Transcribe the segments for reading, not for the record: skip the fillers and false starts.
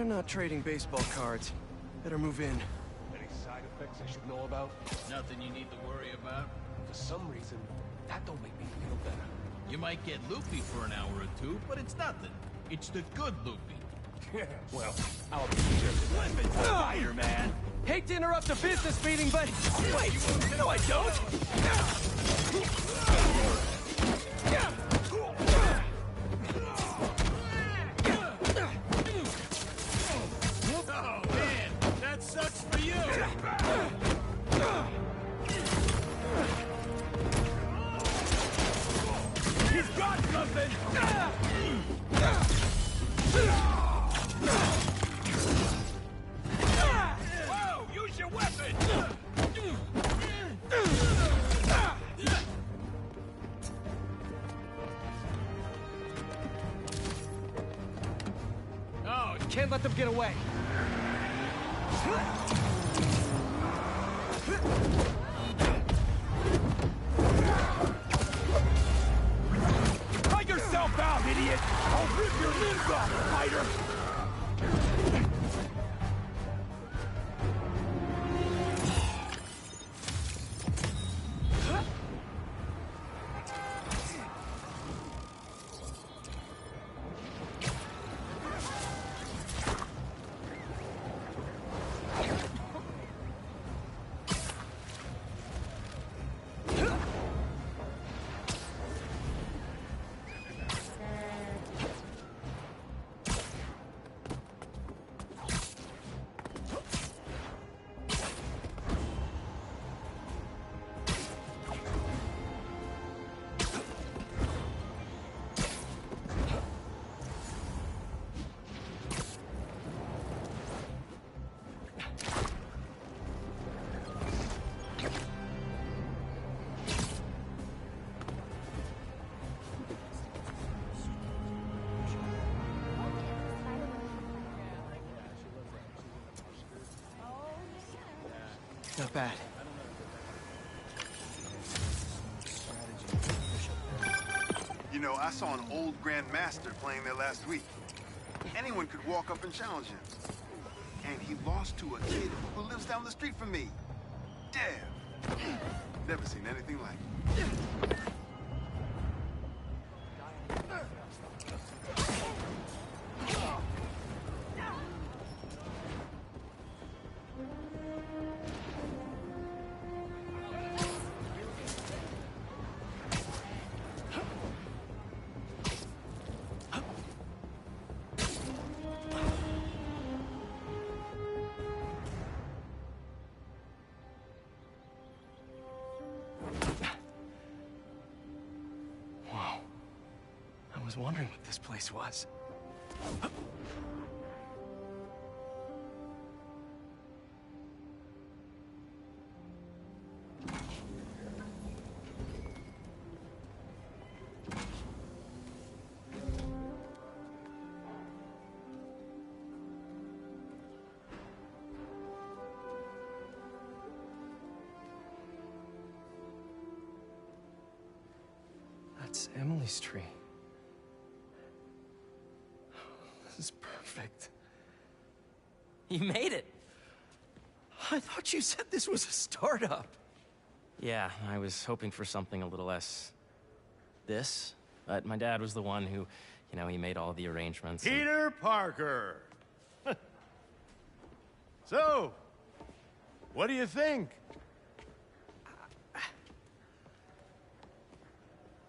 not trading baseball cards. Better move in. Any side effects I should know about? Nothing you need to worry about. For some reason, that don't make me feel better. You might get loopy for an hour or two, but it's nothing. It's the good loopy. Yeah, well, I'll be sure. Listen, Spider-Man! Hate to interrupt a business meeting, but... Wait! No, I don't! Oh, man! That sucks for you! He's got something! Whoa! Use your weapon! Oh, can't let them get away. Cut yourself out, idiot! I'll rip your limbs off, fighter! Not bad. You know, I saw an old Grand Master playing there last week. Anyone could walk up and challenge him. And he lost to a kid who lives down the street from me. Damn. Never seen anything like it. I was wondering what this place was. That's Emily's tree. This is perfect. You made it. I thought you said this was a startup. Yeah, I was hoping for something a little less... this. But my dad was the one who, you know, he made all the arrangements. Peter Parker! So, what do you think?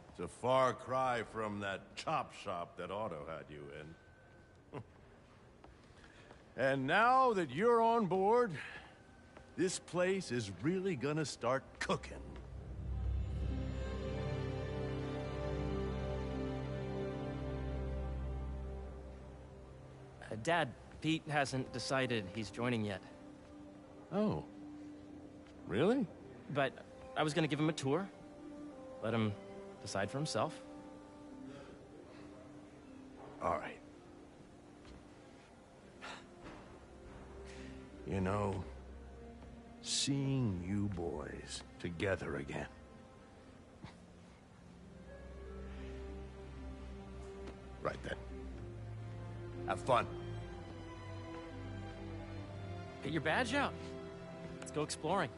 It's a far cry from that chop shop that Otto had you in. And now that you're on board, this place is really gonna start cooking. Dad, Pete hasn't decided he's joining yet. Oh. Really? But I was gonna give him a tour. Let him decide for himself. All right. You know, seeing you boys together again. Right then. Have fun. Get your badge out. Let's go exploring.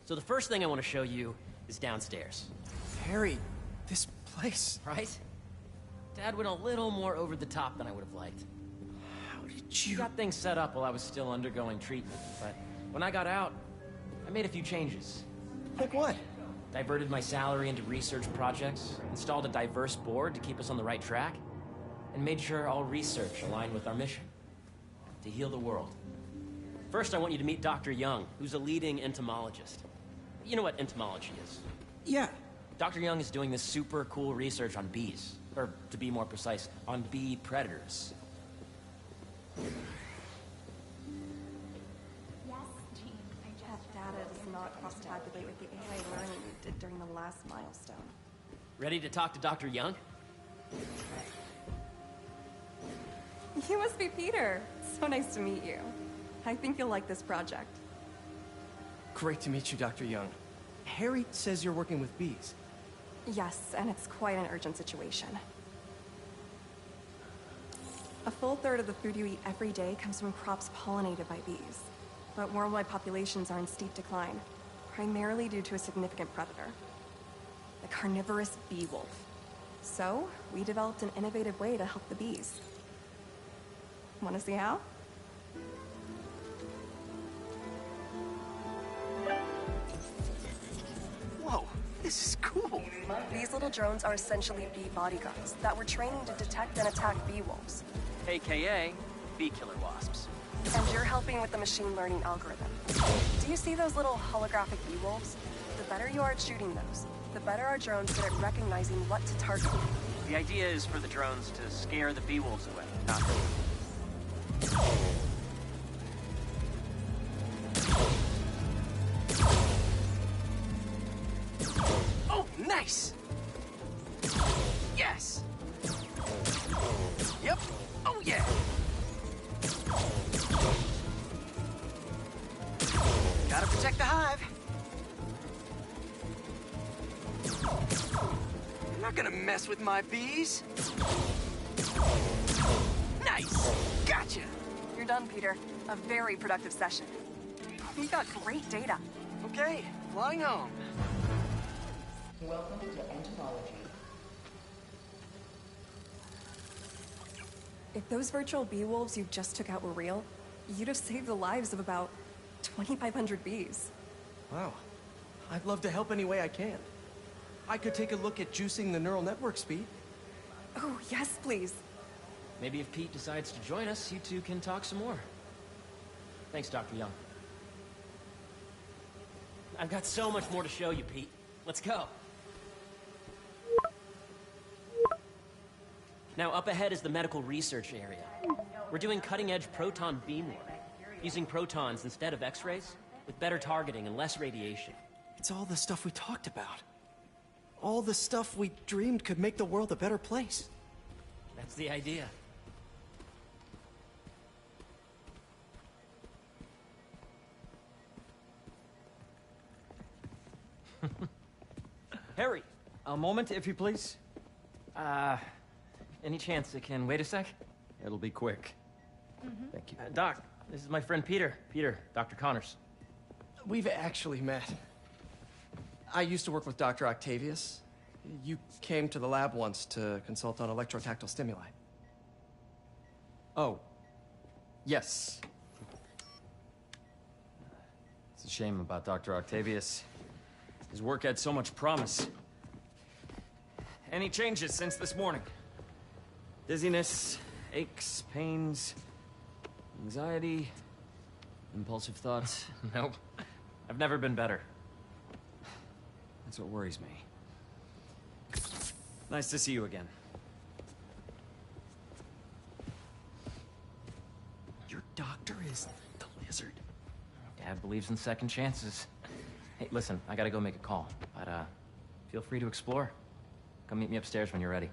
So the first thing I want to show you is downstairs. Harry, this place. Right? Dad went a little more over the top than I would have liked. How did He you... got things set up while I was still undergoing treatment, but when I got out, I made a few changes. Like what? Diverted my salary into research projects, installed a diverse board to keep us on the right track, and made sure all research aligned with our mission, to heal the world. First, I want you to meet Dr. Young, who's a leading entomologist. You know what entomology is? Yeah. Dr. Young is doing this super cool research on bees, or to be more precise, on bee predators. Yes, Jean. That data does not cross-tabulate with the AI learning you did during the last milestone. Ready to talk to Dr. Young? You must be Peter. So nice to meet you. I think you'll like this project. Great to meet you, Dr. Young. Harry says you're working with bees. Yes, and it's quite an urgent situation. A full third of the food you eat every day comes from crops pollinated by bees. But worldwide populations are in steep decline, primarily due to a significant predator, the carnivorous bee wolf. So, we developed an innovative way to help the bees. Want to see how? Whoa, this is cool. These little drones are essentially bee bodyguards that were training to detect and attack bee wolves. AKA bee killer wasps. And you're helping with the machine learning algorithm. Do you see those little holographic bee wolves? The better you are at shooting those, the better our drones get at recognizing what to target. The idea is for the drones to scare the bee wolves away, not Oh, nice! Yes! Yep. Oh, yeah! Gotta protect the hive. You're not gonna mess with my bees. Nice! Gotcha! You're done, Peter. A very productive session. You got great data. Okay, flying home. Welcome to entomology. If those virtual bee wolves you just took out were real, you'd have saved the lives of about 2,500 bees. Wow. I'd love to help any way I can. I could take a look at juicing the neural network speed. Oh, yes, please. Maybe if Pete decides to join us, you two can talk some more. Thanks, Dr. Young. I've got so much more to show you, Pete. Let's go. Now, up ahead is the medical research area. We're doing cutting-edge proton beam work, using protons instead of X-rays, with better targeting and less radiation. It's all the stuff we talked about. All the stuff we dreamed could make the world a better place. That's the idea. Harry, a moment, if you please. Any chance it can wait a sec? It'll be quick. Thank you. Doc, this is my friend Peter. Peter, Dr. Connors. We've actually met. I used to work with Dr. Octavius. You came to the lab once to consult on electrotactile stimuli. Oh, yes. It's a shame about Dr. Octavius. His work had so much promise. Any changes since this morning? Dizziness, aches, pains, anxiety, impulsive thoughts. Nope. I've never been better. That's what worries me. Nice to see you again. Your doctor is the lizard. Dad believes in second chances. Hey, listen, I gotta go make a call, but feel free to explore. Come meet me upstairs when you're ready.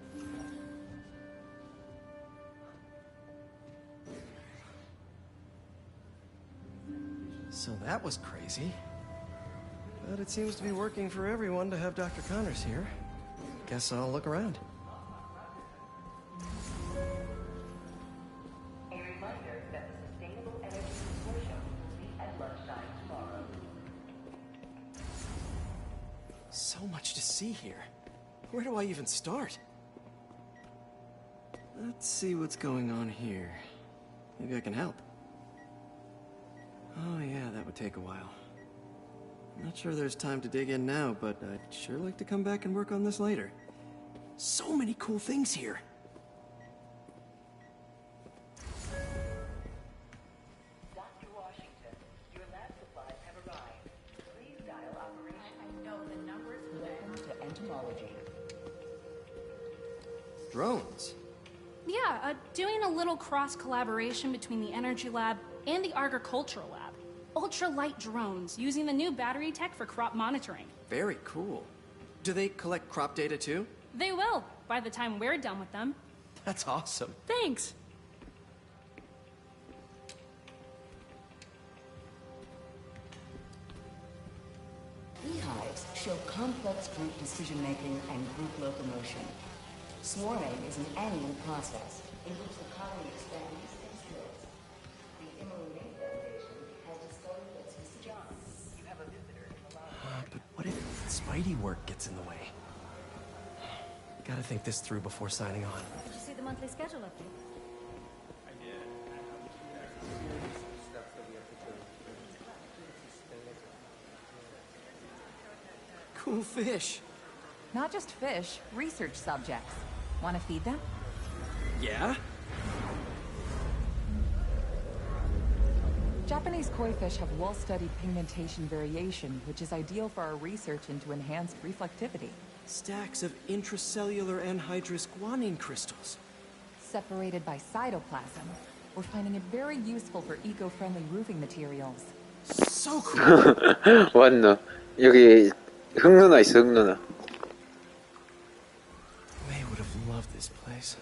So that was crazy. But it seems to be working for everyone to have Dr. Connors here. Guess I'll look around. So much to see here. Where do I even start? Let's see what's going on here. Maybe I can help. Oh yeah, that would take a while. I'm not sure there's time to dig in now, but I'd sure like to come back and work on this later. So many cool things here. Dr. Washington, your lab supplies have arrived. Please dial operation. I know the numbers. Welcome to entomology. Drones? Yeah, doing a little cross-collaboration between the Energy Lab and the Agricultural Lab. Ultra-light drones using the new battery tech for crop monitoring. Very cool. Do they collect crop data too? They will, by the time we're done with them. That's awesome. Thanks. Beehives show complex group decision-making and group locomotion. Swarming is an annual process in which the colony expands and splits. The Emily May Foundation has discovered that Mr. John, you have a visitor in the lab. But what if Spidey work gets in the way? Gotta think this through before signing on. Did you see the monthly schedule update? Cool fish. Not just fish, research subjects. Want to feed them? Yeah? Japanese koi fish have well-studied pigmentation variation, which is ideal for our research into enhanced reflectivity. Stacks of intracellular anhydrous guanine crystals. Separated by cytoplasm, we're finding it very useful for eco-friendly roofing materials. So cool. 왔노. 여기 흑누나 있어, 흑누나. May would have loved this place.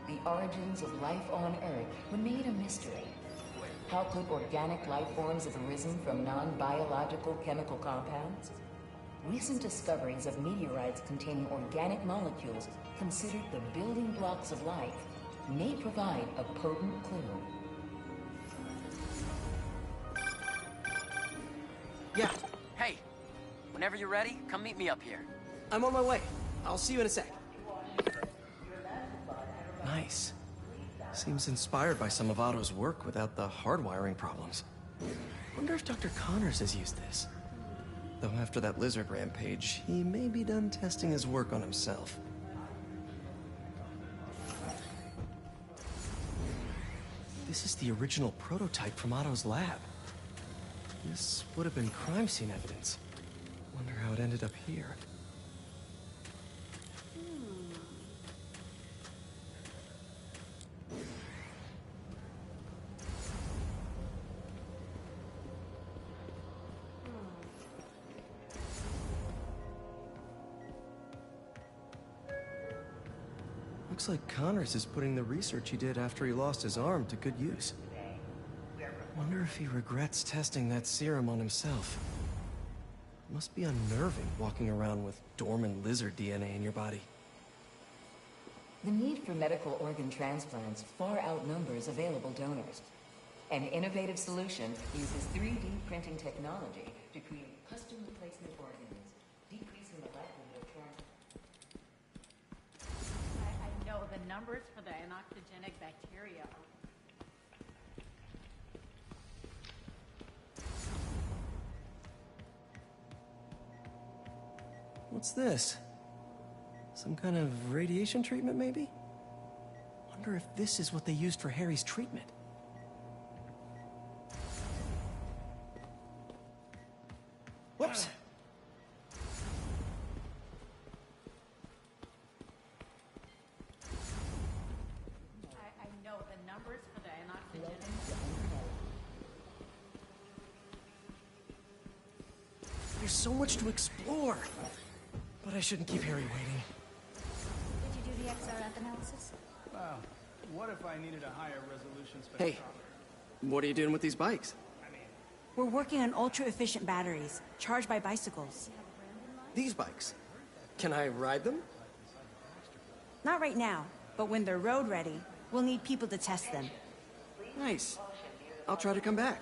The origins of life on Earth remain a mystery. How could organic life forms have arisen from non-biological chemical compounds? Recent discoveries of meteorites containing organic molecules considered the building blocks of life may provide a potent clue. Yeah. Hey, whenever you're ready, come meet me up here. I'm on my way. I'll see you in a sec. Nice. Seems inspired by some of Otto's work without the hardwiring problems. Wonder if Dr. Connors has used this. Though after that lizard rampage, he may be done testing his work on himself. This is the original prototype from Otto's lab. This would have been crime scene evidence. Wonder how it ended up here. Looks like Connors is putting the research he did after he lost his arm to good use. Wonder if he regrets testing that serum on himself. Must be unnerving walking around with dormant lizard DNA in your body. The need for medical organ transplants far outnumbers available donors. An innovative solution uses 3D printing technology to create custom replacement organs, decreasing the likelihood of transplant. I know the numbers for the anoxygenic bacteria. What's this? Some kind of radiation treatment, maybe? Wonder if this is what they used for Harry's treatment. Whoops! I know the numbers for the anoxygenic. There's so much to explore. But I shouldn't keep Harry waiting. Did you do the XRF analysis? Well, what if I needed a higher resolution spectrometer? Hey, what are you doing with these bikes? We're working on ultra-efficient batteries, charged by bicycles. These bikes? Can I ride them? Not right now, but when they're road ready, we'll need people to test them. Nice. I'll try to come back.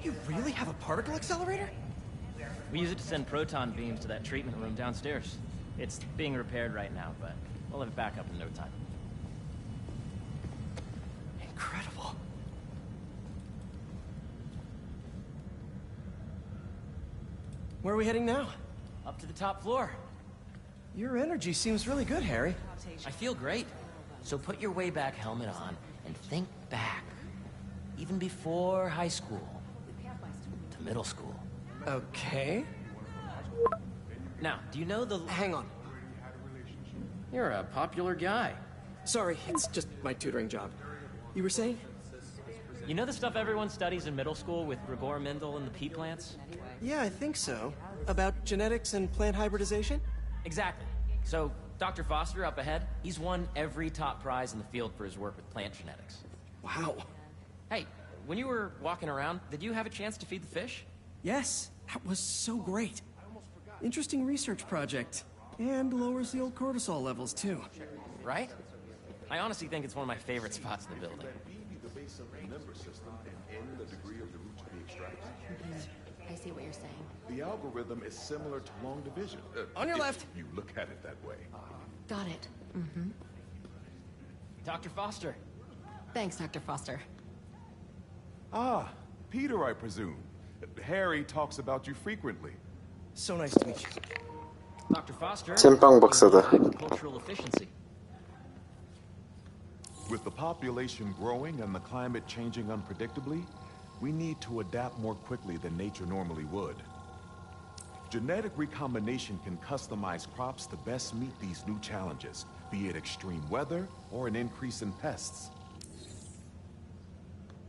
You really have a particle accelerator? We use it to send proton beams to that treatment room downstairs. It's being repaired right now, but we'll have it back up in no time. Incredible. Where are we heading now? Up to the top floor. Your energy seems really good, Harry. I feel great. So put your way back helmet on and think back. Even before high school. To middle school. Okay. Now, do you know the... Hang on. You're a popular guy. Sorry, it's just my tutoring job. You were saying? You know the stuff everyone studies in middle school with Gregor Mendel and the pea plants? Yeah, I think so. About genetics and plant hybridization? Exactly. So, Dr. Foster up ahead, he's won every top prize in the field for his work with plant genetics. Wow. Hey, when you were walking around, did you have a chance to feed the fish? Yes, that was so great. Interesting research project. And lowers the old cortisol levels, too. Right? I honestly think it's one of my favorite spots in the building. I see what you're saying. The algorithm is similar to long division. On your left. You look at it that way. Got it. Mm-hmm. Dr. Foster. Thanks, Dr. Foster. Ah, Peter, I presume. Harry talks about you frequently. So nice to meet you. Dr. Foster. 찐빵 박사다. Agricultural efficiency. With the population growing and the climate changing unpredictably, we need to adapt more quickly than nature normally would. Genetic recombination can customize crops to best meet these new challenges, be it extreme weather or an increase in pests.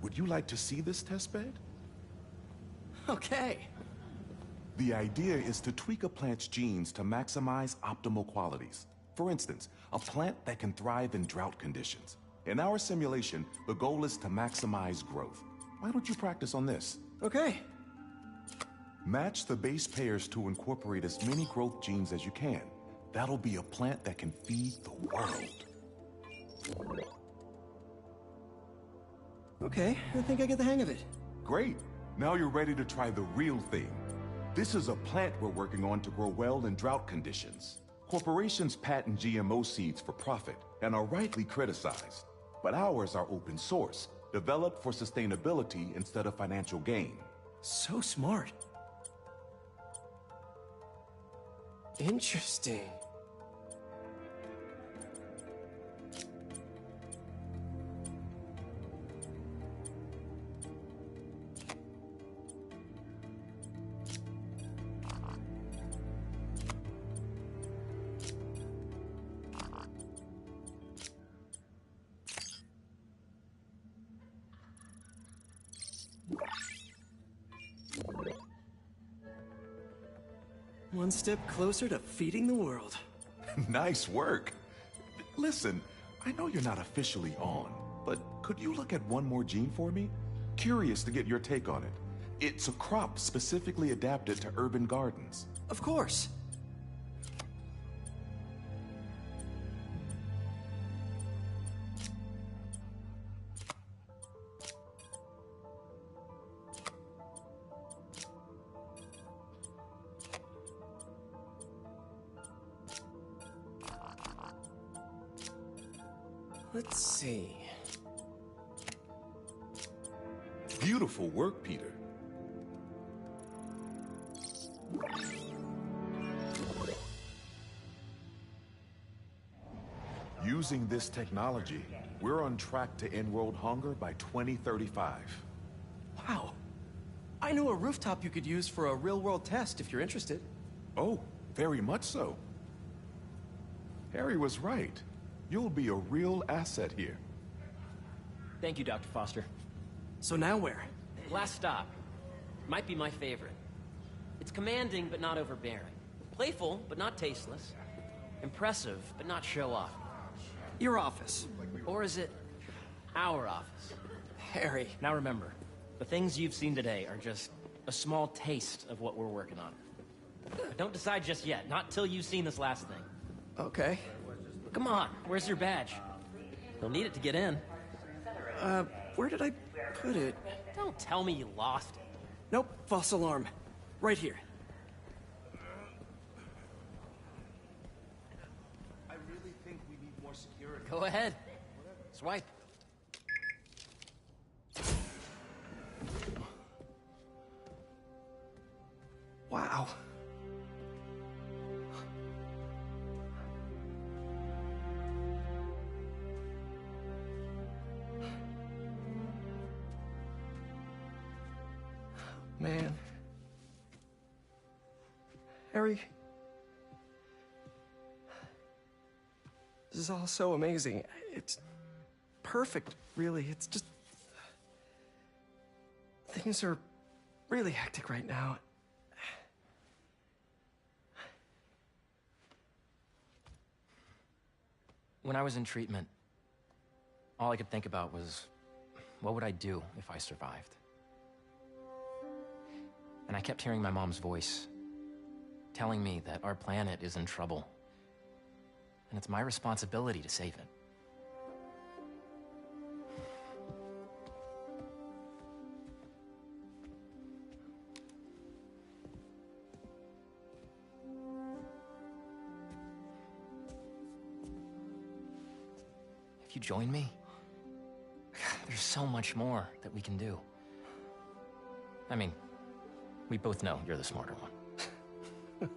Would you like to see this testbed? Okay. The idea is to tweak a plant's genes to maximize optimal qualities. For instance, a plant that can thrive in drought conditions. In our simulation, the goal is to maximize growth. Why don't you practice on this? Okay. Match the base pairs to incorporate as many growth genes as you can. That'll be a plant that can feed the world. Okay, I think I get the hang of it. Great. Now you're ready to try the real thing. This is a plant we're working on to grow well in drought conditions. Corporations patent GMO seeds for profit and are rightly criticized. But ours are open source, developed for sustainability instead of financial gain. So smart. Interesting. One step closer to feeding the world. Nice work. Listen, I know you're not officially on, but could you look at one more gene for me? Curious to get your take on it. It's a crop specifically adapted to urban gardens. Of course. Let's see. Beautiful work, Peter. Using this technology, we're on track to end world hunger by 2035. Wow. I know a rooftop you could use for a real-world test if you're interested. Oh, very much so. Harry was right. You'll be a real asset here. Thank you, Dr. Foster. So now where? Last stop. Might be my favorite. It's commanding, but not overbearing. Playful, but not tasteless. Impressive, but not show-off. Your office. Or is it our office? Harry. Now remember, the things you've seen today are just a small taste of what we're working on. But don't decide just yet, not till you've seen this last thing. Okay. Come on, where's your badge? You'll need it to get in. Where did I put it? Don't tell me you lost it. Nope, false alarm. Right here. I really think we need more security. Go ahead. Swipe. Wow. Man. Harry. This is all so amazing. It's perfect, really. It's just... Things are really hectic right now. When I was in treatment, all I could think about was, what would I do if I survived? And I kept hearing my mom's voice, telling me that our planet is in trouble, and it's my responsibility to save it. If you join me, there's so much more that we can do. I mean, we both know you're the smarter one.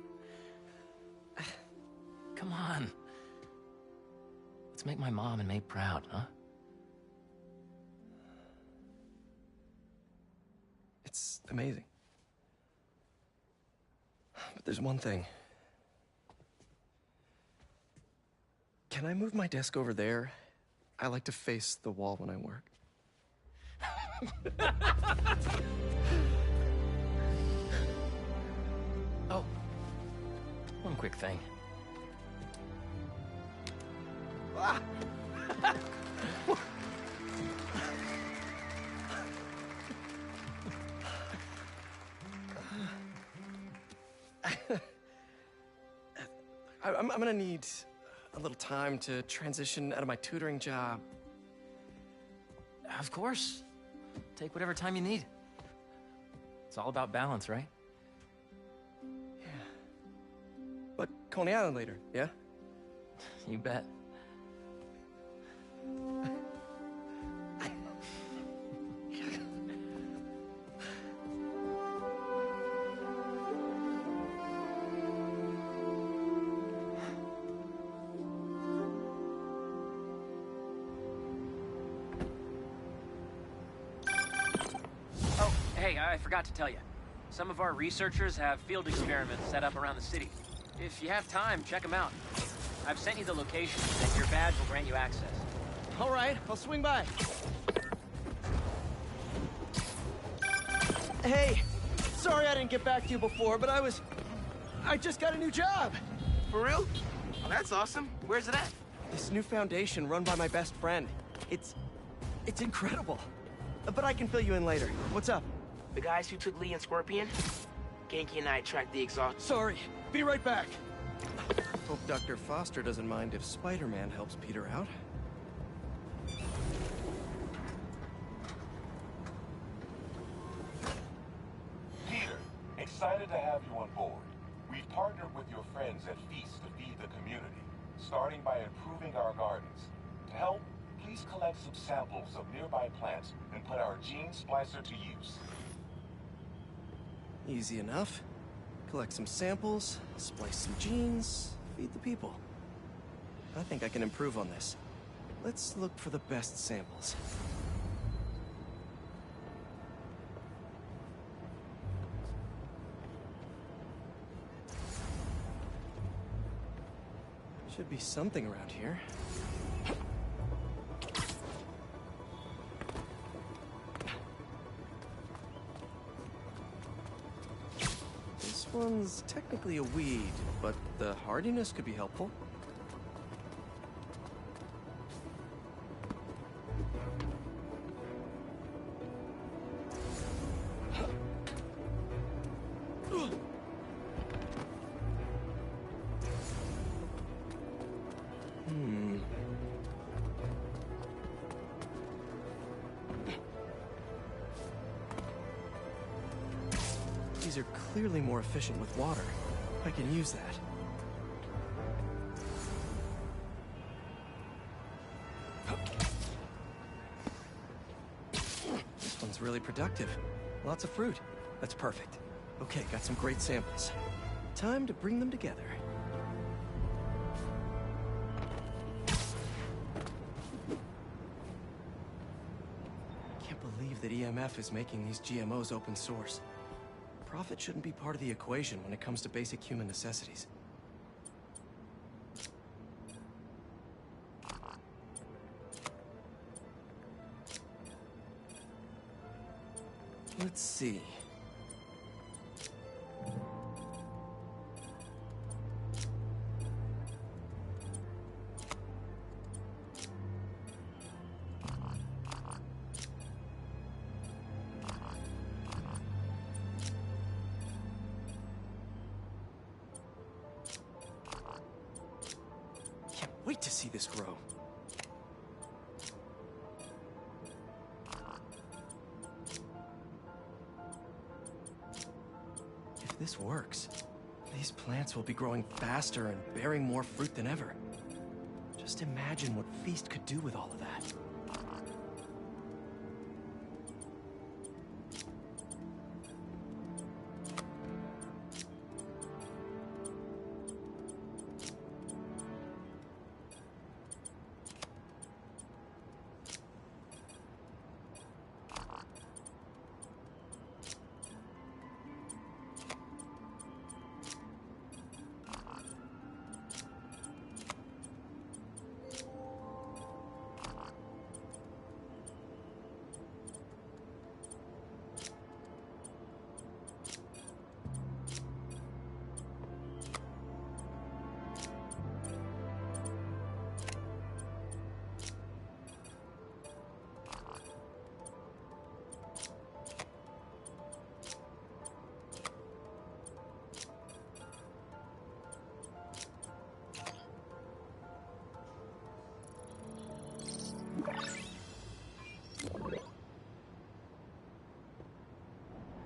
Come on. Let's make my mom and May proud, huh? It's amazing. But there's one thing. Can I move my desk over there? I like to face the wall when I work. Oh, one quick thing. Ah! I'm gonna need a little time to transition out of my tutoring job. Of course. Take whatever time you need. It's all about balance, right? Yeah. But Coney Island later, yeah? You bet. Hey, I forgot to tell you. Some of our researchers have field experiments set up around the city. If you have time, check them out. I've sent you the location, and your badge will grant you access. All right, I'll swing by. Hey, sorry I didn't get back to you before, but I just got a new job. For real? Oh, that's awesome. Where's it at? This new foundation run by my best friend. It's incredible. But I can fill you in later. What's up? The guys who took Lee and Scorpion? Genki and I tracked the exhaust. Sorry. Be right back. Hope Dr. Foster doesn't mind if Spider-Man helps Peter out. Peter, excited to have you on board. We've partnered with your friends at Feast to feed the community, starting by improving our gardens. To help, please collect some samples of nearby plants and put our gene splicer to use. Easy enough. Collect some samples, splice some genes, feed the people. I think I can improve on this. Let's look for the best samples. Should be something around here. This one's technically a weed, but the hardiness could be helpful. These are clearly more efficient with water. I can use that. This one's really productive. Lots of fruit. That's perfect. Okay, got some great samples. Time to bring them together. Can't believe that EMF is making these GMOs open source. Profit shouldn't be part of the equation when it comes to basic human necessities. Let's see. Wait to see this grow. If this works, these plants will be growing faster and bearing more fruit than ever. Just imagine what Feast could do with all of that.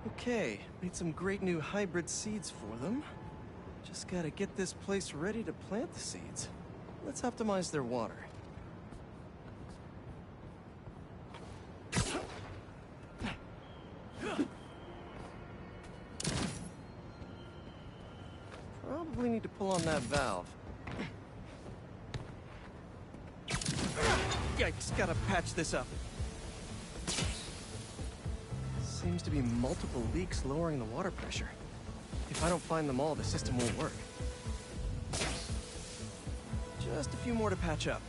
Okay, made some great new hybrid seeds for them. Just gotta get this place ready to plant the seeds. Let's optimize their water. Probably need to pull on that valve. Yikes, gotta patch this up. Seems to be multiple leaks lowering the water pressure. If I don't find them all, the system won't work. Just a few more to patch up.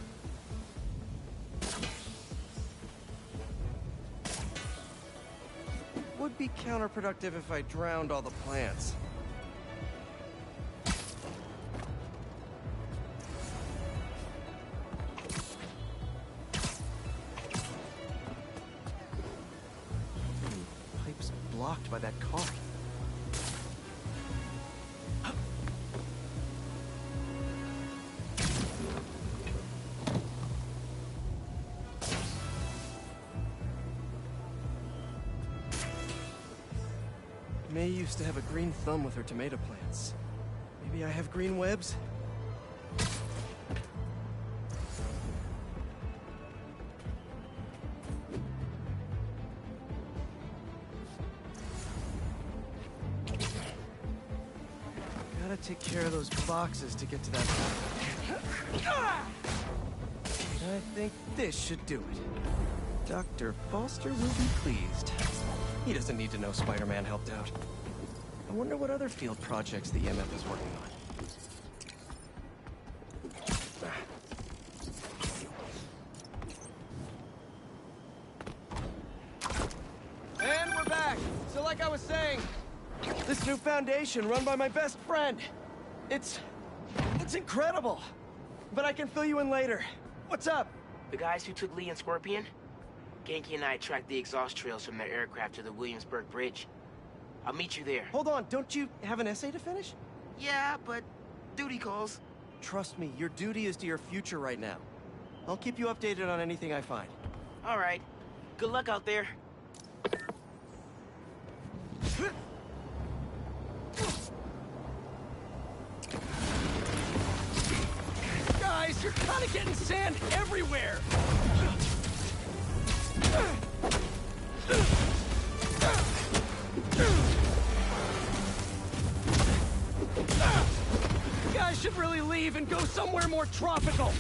Would be counterproductive if I drowned all the plants. Blocked by that cart. May used to have a green thumb with her tomato plants. Maybe I have green webs? Gotta take care of those boxes to get to that point. I think this should do it. Dr. Foster will be pleased. He doesn't need to know Spider-Man helped out. I wonder what other field projects the EMF is working on. like I was saying, this new foundation run by my best friend. It's incredible. But I can fill you in later. What's up? The guys who took Lee and Scorpion? Genki and I tracked the exhaust trails from their aircraft to the Williamsburg Bridge. I'll meet you there. Hold on, don't you have an essay to finish? Yeah, but duty calls. Trust me, your duty is to your future right now. I'll keep you updated on anything I find. All right. Good luck out there. Guys, you're kind of getting sand everywhere! You guys should really leave and go somewhere more tropical!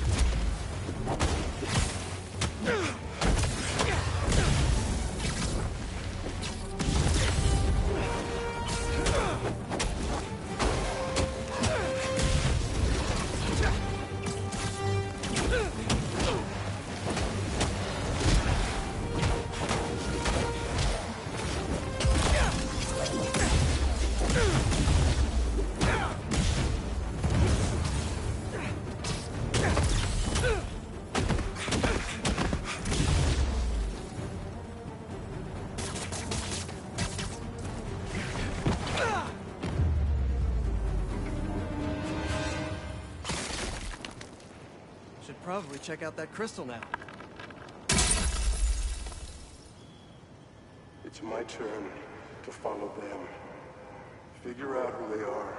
Should probably check out that crystal now. It's my turn to follow them. Figure out who they are.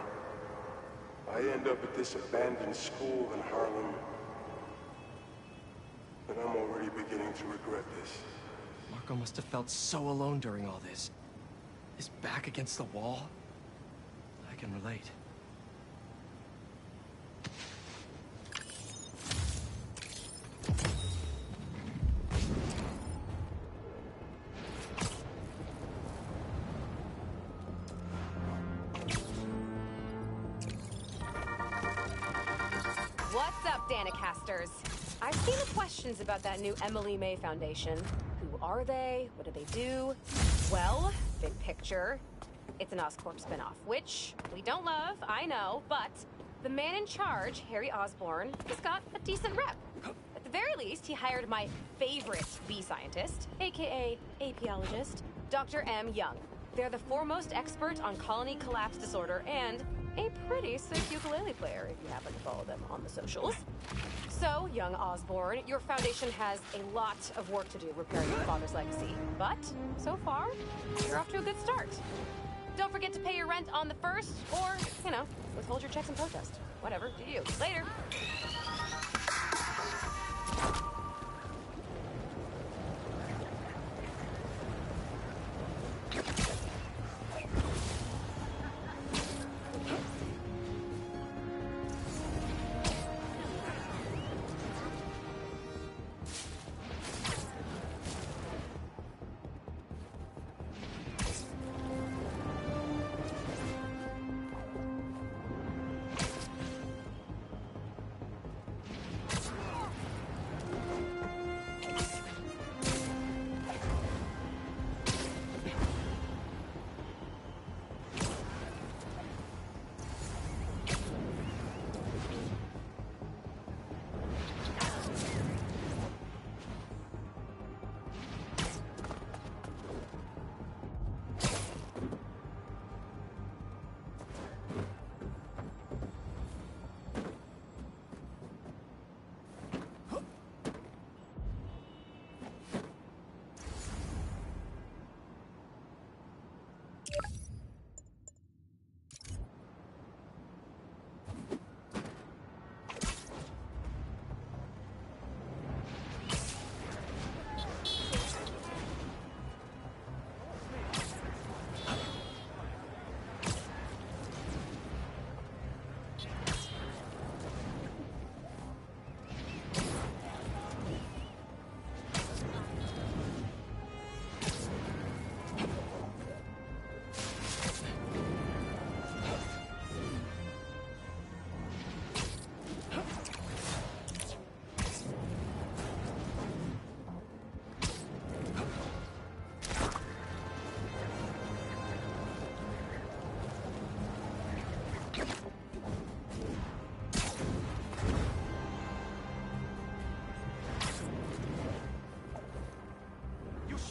I end up at this abandoned school in Harlem. And I'm already beginning to regret this. Marco must have felt so alone during all this. His back against the wall. I can relate. What's up, Danicasters? I've seen the questions about that new Emily May Foundation. Who are they? What do they do? Well, big picture, it's an Oscorp spinoff, which we don't love, I know, but the man in charge, Harry Osborn, has got a decent rep. At the very least, he hired my favorite bee scientist, aka apiologist, Dr. M. Young. They're the foremost expert on colony collapse disorder and a pretty sick ukulele player, if you happen to follow them on the socials. So, young Osborn, your foundation has a lot of work to do repairing your father's legacy. But, so far, you're off to a good start. Don't forget to pay your rent on the 1st, or, you know, withhold your checks in protest. Whatever, do you. Later.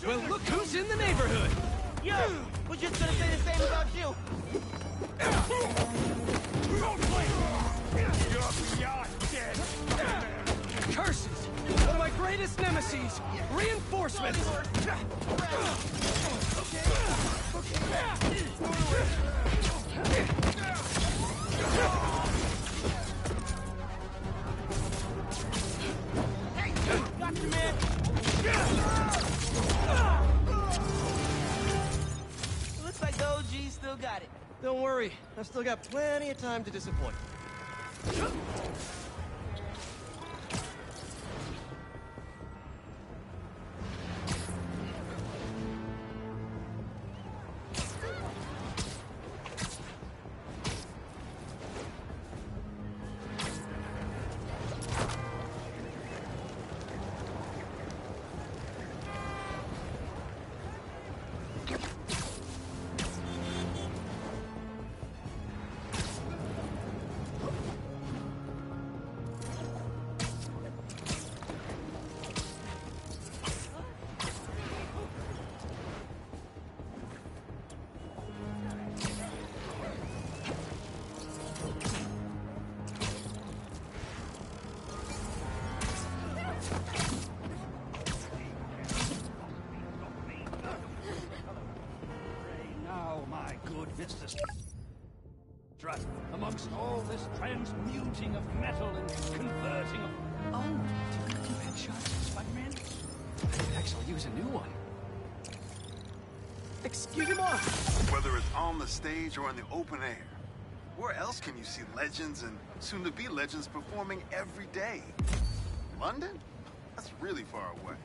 Well, look who's in the neighborhood! Yo! We're just gonna say the same about you! You're dead! Curses! One of my greatest nemesis! Reinforcements! Got you, man! Looks like the OG still got it. Don't worry, I've still got plenty of time to disappoint. Amongst all this transmuting of metal and converting of... Oh, do you do headshots, Spider-Man? I could actually use a new one. Excuse me, Whether it's on the stage or in the open air, where else can you see legends and soon-to-be legends performing every day? London? That's really far away.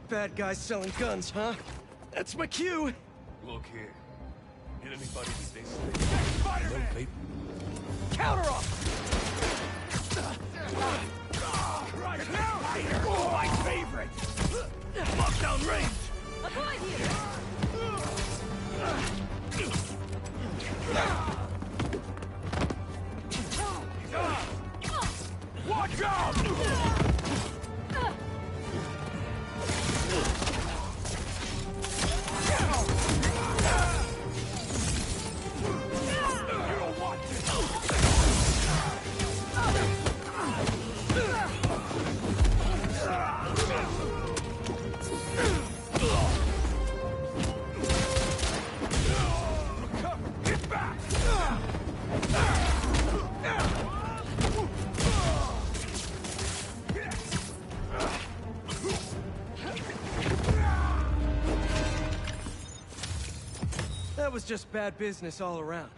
Bad guys selling guns, huh? That's my cue! Look here. Hit anybody to stay safe. Spider-Man! No, Counter off! Right now! Oh, my favorite! Lockdown range! Avoid you! Watch out! That was just bad business all around.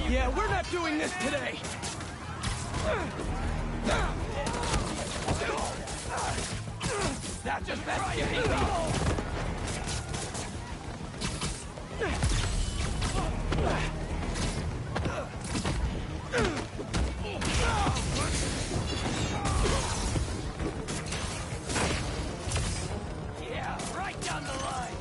Yeah, we're not doing this today! That just better get me! Yeah, right down the line!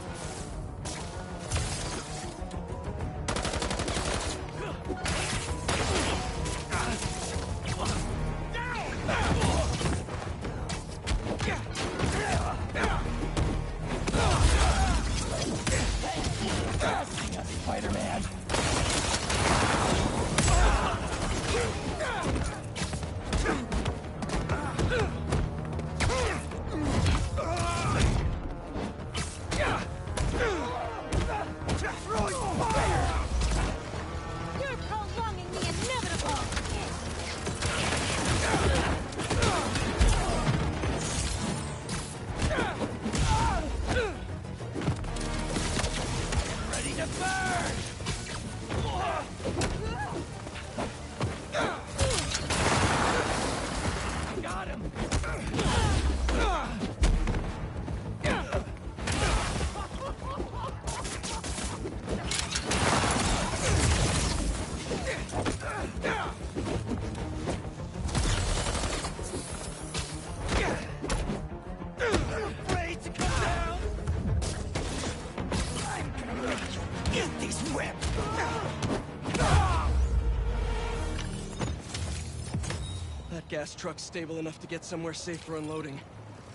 gas truck's stable enough to get somewhere safe for unloading.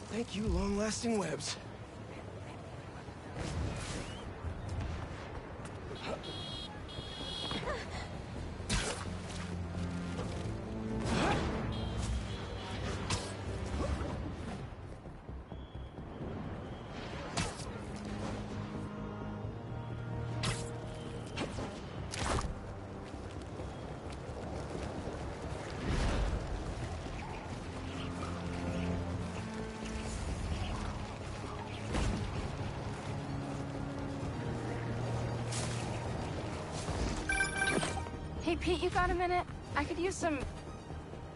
Thank you, long-lasting webs. Hey, Pete, you got a minute? I could use some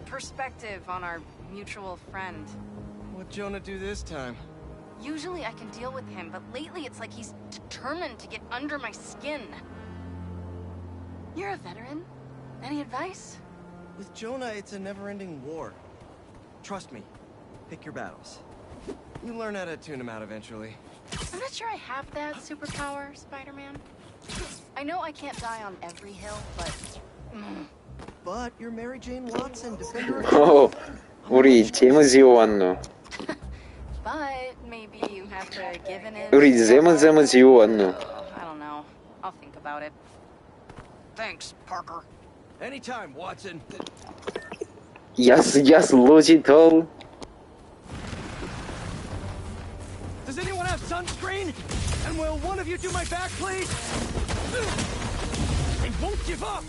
perspective on our mutual friend. What'd Jonah do this time? Usually I can deal with him, but lately it's like he's determined to get under my skin. You're a veteran. Any advice? With Jonah, it's a never-ending war. Trust me. Pick your battles. You learn how to tune him out eventually. I'm not sure I have that superpower, Spider-Man. I know I can't die on every hill, but... But you're Mary Jane Watson, defender of... 오, 우리 제무지오 왔노. But maybe you have to give in it. 우리 제무지오 왔노. I don't know. I'll think about it. Thanks, Parker. Anytime, Watson. Yes, logical. Does anyone have sunscreen? And will one of you do my back, please? They won't give up!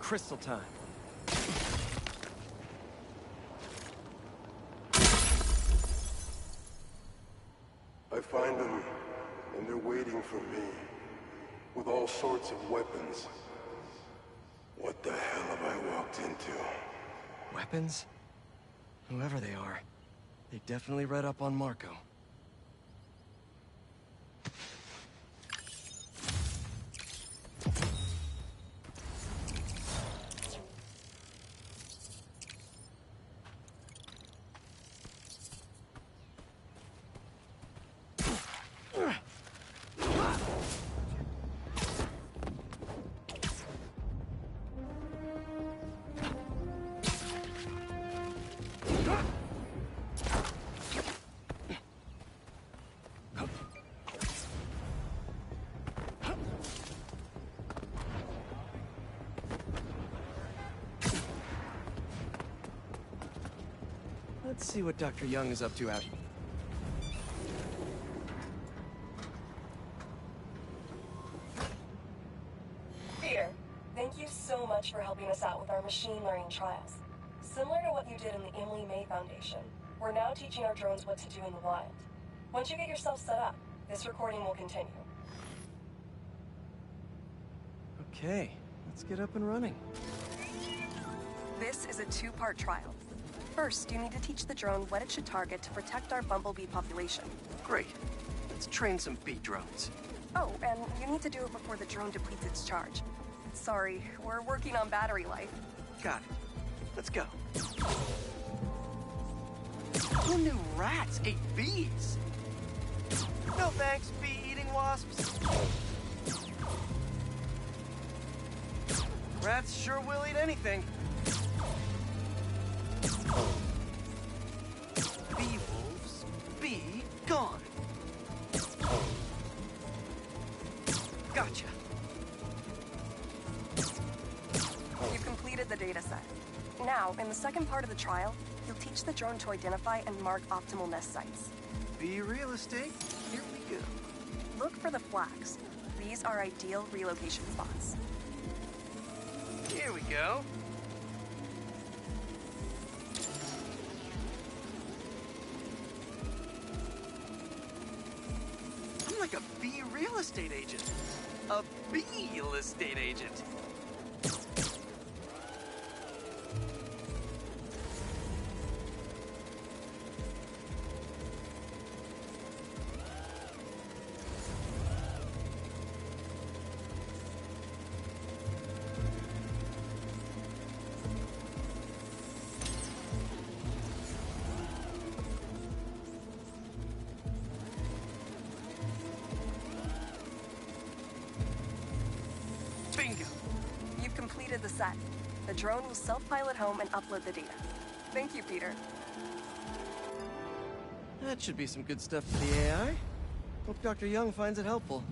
Crystal time. I find them, and they're waiting for me, with all sorts of weapons. What the hell have I walked into? Weapons? Whoever they are, they definitely read up on Marco. Let's see what Dr. Young is up to out here. Peter, thank you so much for helping us out with our machine learning trials. Similar to what you did in the Emily May Foundation, we're now teaching our drones what to do in the wild. Once you get yourself set up, this recording will continue. Okay, let's get up and running. This is a two-part trial. First, you need to teach the drone what it should target to protect our bumblebee population. Great. Let's train some bee drones. Oh, and you need to do it before the drone depletes its charge. Sorry, we're working on battery life. Got it. Let's go. Who knew rats ate bees? No thanks, bee-eating wasps. Rats sure will eat anything. Bee wolves, be gone. Gotcha. You've completed the data set. Now, in the second part of the trial, you'll teach the drone to identify and mark optimal nest sites. Bee real estate, here we go. Look for the flags. These are ideal relocation spots. Here we go. like a B real estate agent. A B-real estate agent. Bingo! You've completed the set. The drone will self-pilot home and upload the data. Thank you, Peter. That should be some good stuff for the AI. Hope Dr. Young finds it helpful.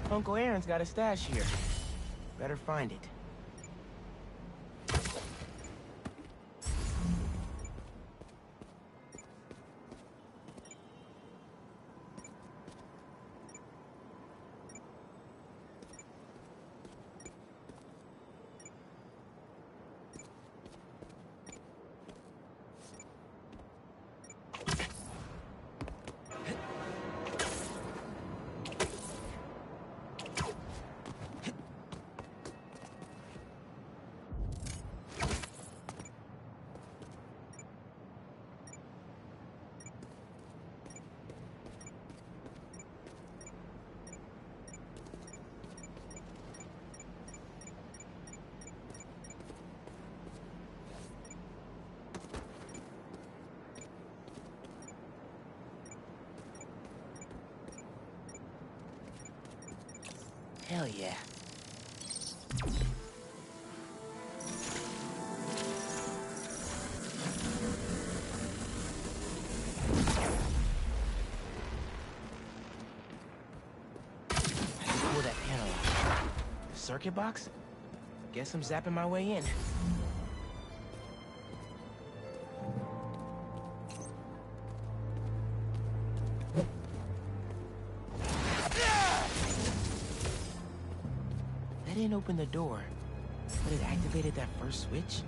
Uncle Aaron's got a stash here. Better find it. Hell yeah. I can pull that panel out. The circuit box? Guess I'm zapping my way in. That didn't open the door, but it activated that first switch.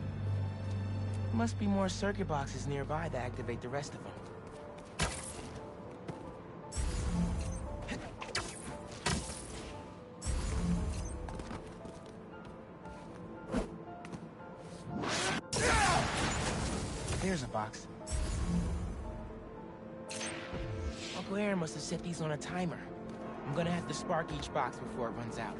Must be more circuit boxes nearby that activate the rest of them. There's a box. Uncle Aaron must have set these on a timer. I'm gonna have to spark each box before it runs out.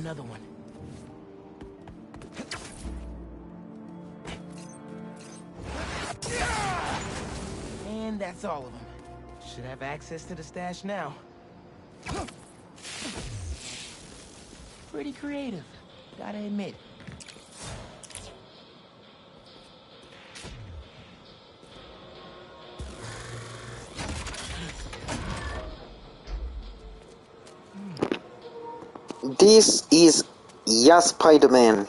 another one. And that's all of them. Should have access to the stash now. Pretty creative, gotta admit. This is Yaspaiderman.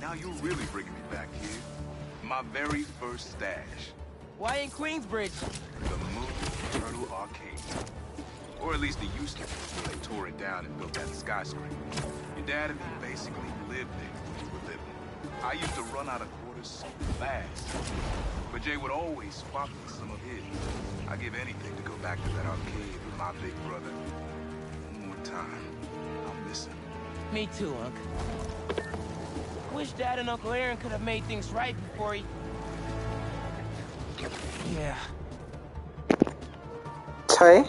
Now you're really bringing me back here. My very first stash. Why in Queensbridge? The Moon Turtle Arcade. Or at least it used to be, before they tore it down and built that skyscraper. Your dad and me basically lived there when we were living. I used to run out of quarters so fast. But Jay would always spot me some of his. I'd give anything to go back to that arcade with my big brother. One more time. I'll miss him. Me too, Unc. Wish Dad and Uncle Aaron could have made things right before he... Yeah. 차에?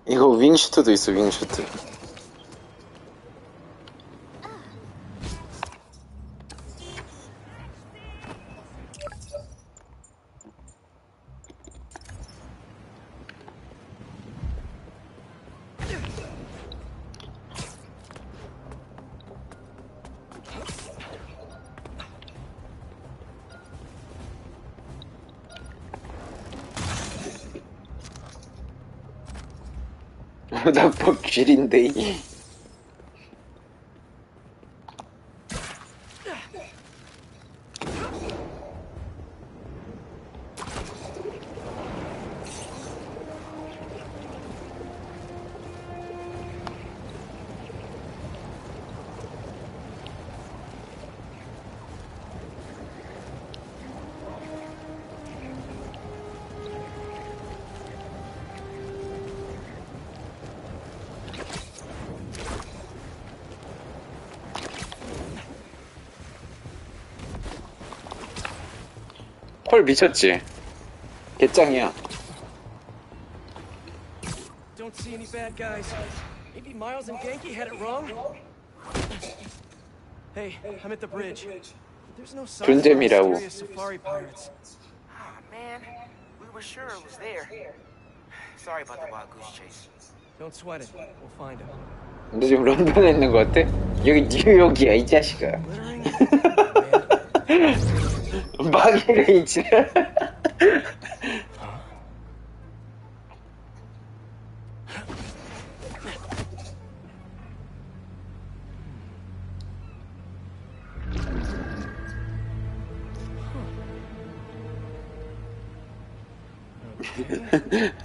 이거 윙슈트도 있어, 윙슈트. 모닥밥 쥐린데. 헐 미쳤지? 개짱이야. Don't see any bad guys. Maybe Miles and Genki had it wrong? Hey, I'm at the bridge. There's no sign of 존잼이라고. mysterious safari pirates. Ah, man. We were sure it was there. Sorry about the wild goose chase. Don't sweat it. We'll find him. 너 지금 런던에 있는 거 같아? 여기 뉴욕이야 이 자식아. 마귀가 있지.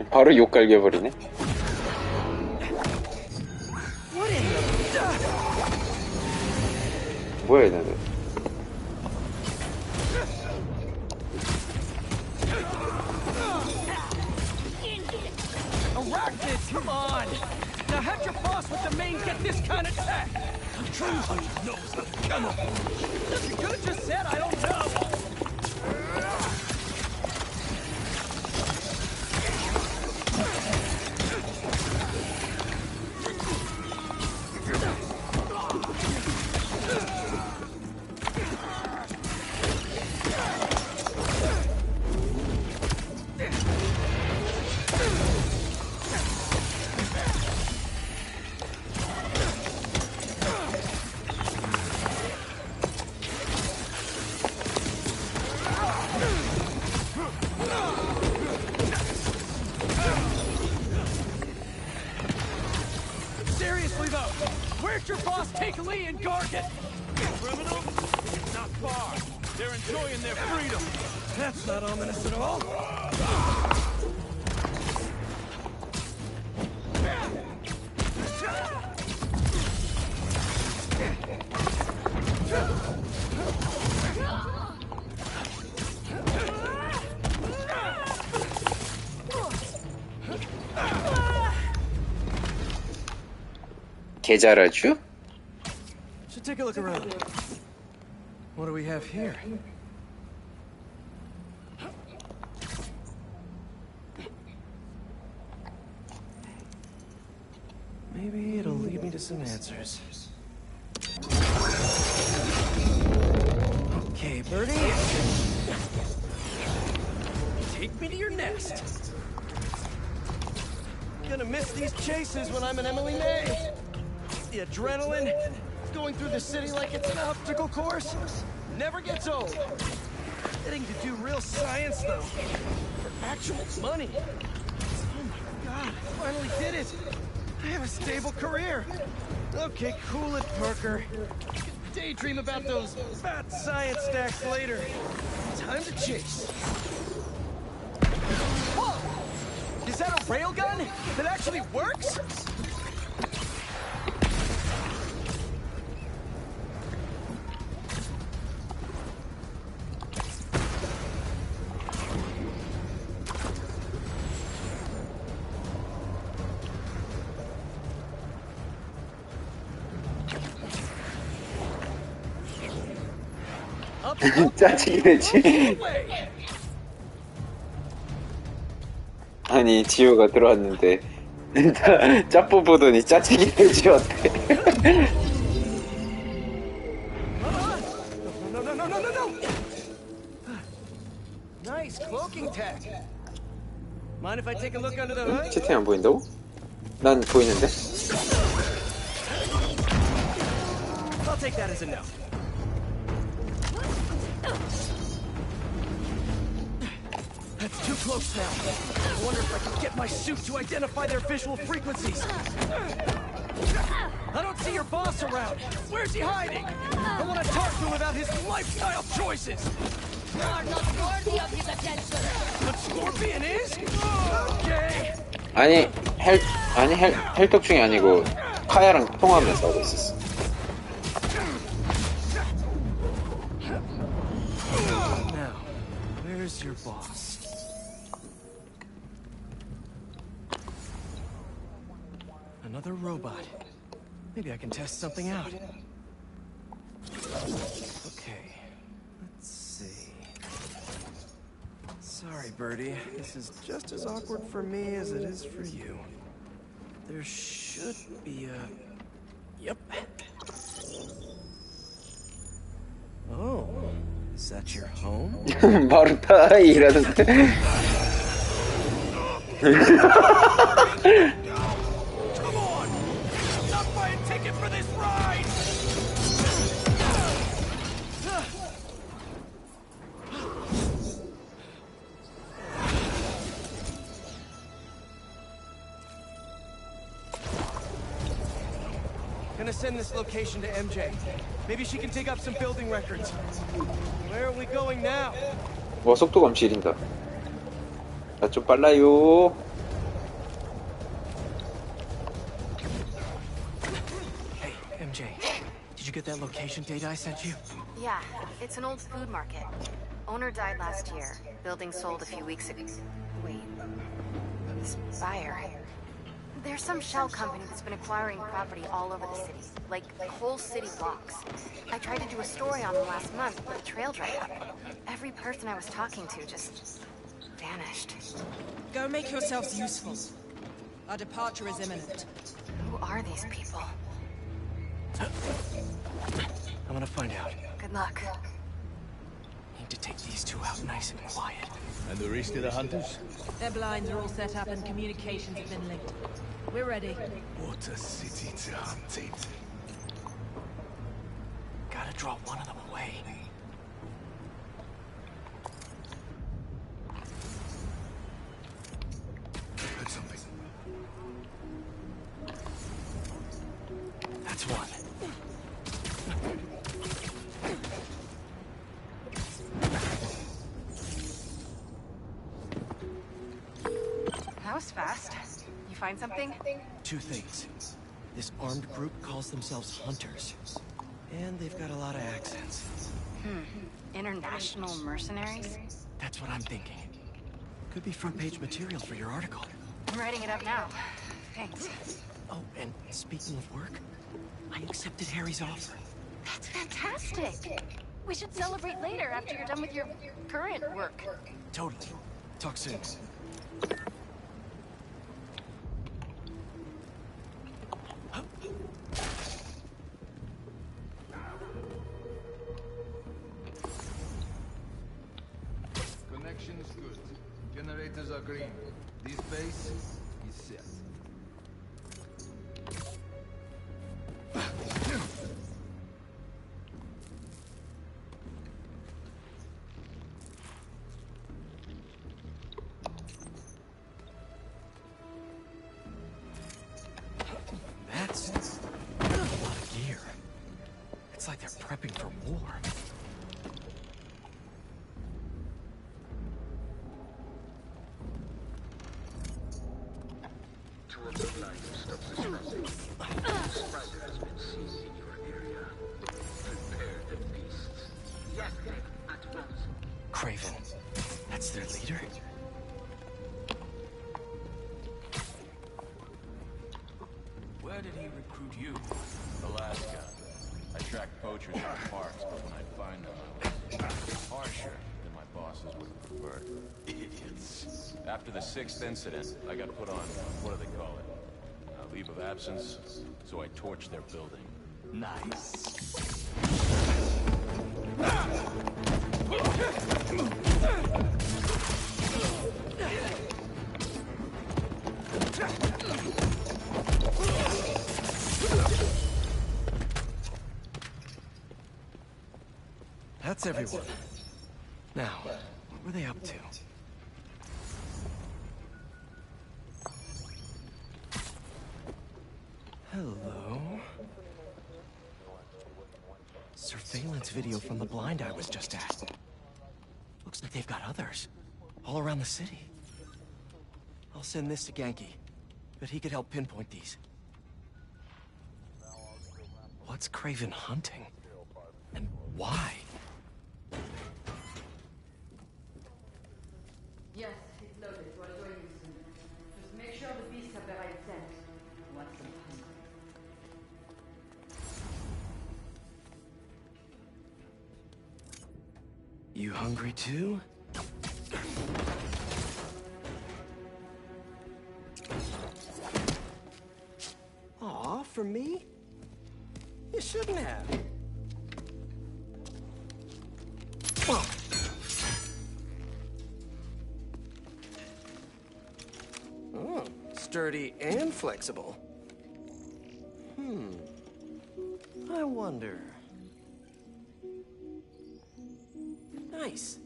바로 욕 갈겨버리네. 뭐야 얘네들. Arachnids, come on! Now have your boss with the main get this kind of tech! True hunter knows how to come on! You could have just said I don't know! Seriously though, where'd your boss take Lee and Gargan? Criminal? Not far. They're enjoying their freedom. That's not ominous at all. 계좌라주? Should take a look around. What do we have here? Maybe it'll lead me to some answers. Okay, Birdie. Take me to your nest. Gonna miss these chases when I'm an Emily May. The adrenaline, going through the city like it's an obstacle course, never gets old. Getting to do real science, though, for actual money. Oh my God, I finally did it. I have a stable career. Okay, cool it, Parker. Daydream about those fat science stacks later. Time to chase. Whoa! Is that a railgun that actually works? 짜증이 되지. 아니 지효가 들어왔는데 짭보 보더니 짜증이 되지 어때? Nice cloaking tech. Mind if I take a look under the hood? 채팅 안 보인다고? 난 보이는데. I'll take that as a no. That's too close now. I wonder if I can get my suit to identify their visual frequencies. I don't see your boss around. Where's he hiding? I want to talk to him about his lifestyle choices. You are not worthy of his attention. But Scorpion is? Okay. 아니 헬떡 중이 아니고 카야랑 통화하면서 하고 있었어. Now, where's your boss? Another robot. Maybe I can test something out. Okay, let's see. Sorry, Birdie. This is just as awkward for me as it is for you. There should be a... Yep. Oh, is that your home? 마루타 이라는데. Gonna send this location to MJ. Maybe she can dig up some building records. Where are we going now? 와 속도감 지린다. 나 좀 빨라요. Hey, MJ. Did you get that location data I sent you? Yeah, it's an old food market. Owner died last year. Building sold a few weeks ago. Wait. This buyer. There's some shell company that's been acquiring property all over the city. Like, whole city blocks. I tried to do a story on them last month, but the trail dried up. Every person I was talking to just... vanished. Go make yourselves useful. Our departure is imminent. Who are these people? I'm gonna find out. Good luck. Need to take these two out nice and quiet. And the rest of the hunters? Their blinds are all set up and communications have been linked. We're ready. What a city to hunt in. Gotta draw one of them away. Heard something. That's one. That was fast. You find something? Two things. This armed group calls themselves Hunters. And they've got a lot of accents. International mercenaries? That's what I'm thinking. Could be front page material for your article. I'm writing it up now. Thanks. Oh, and speaking of work, I accepted Harry's offer. That's fantastic. We should celebrate later after you're done with your current work. Totally. Talk soon. Connection's good. Generators are green. This base is set. That's a lot of gear. It's like they're prepping for war. Craven. That's their leader? Where did he recruit you? Alaska. I tracked poachers in the parks, but when I'd find them, I was harsher than my bosses would have preferred. Idiots. After the 6th incident, I got put on, what do they call it? A leave of absence, so I torched their building. Nice. That's everyone. Now, what were they up to? Hello? Surveillance video from the blind I was just at. Looks like they've got others. All around the city. I'll send this to Genki. But he could help pinpoint these. What's Craven hunting? And why? Yes, it's loaded. We'll join you soon. Just make sure the beasts have the right scent. Want some hungry. You hungry too? Aw, for me? You shouldn't have. Oh, sturdy and flexible. I wonder. Nice.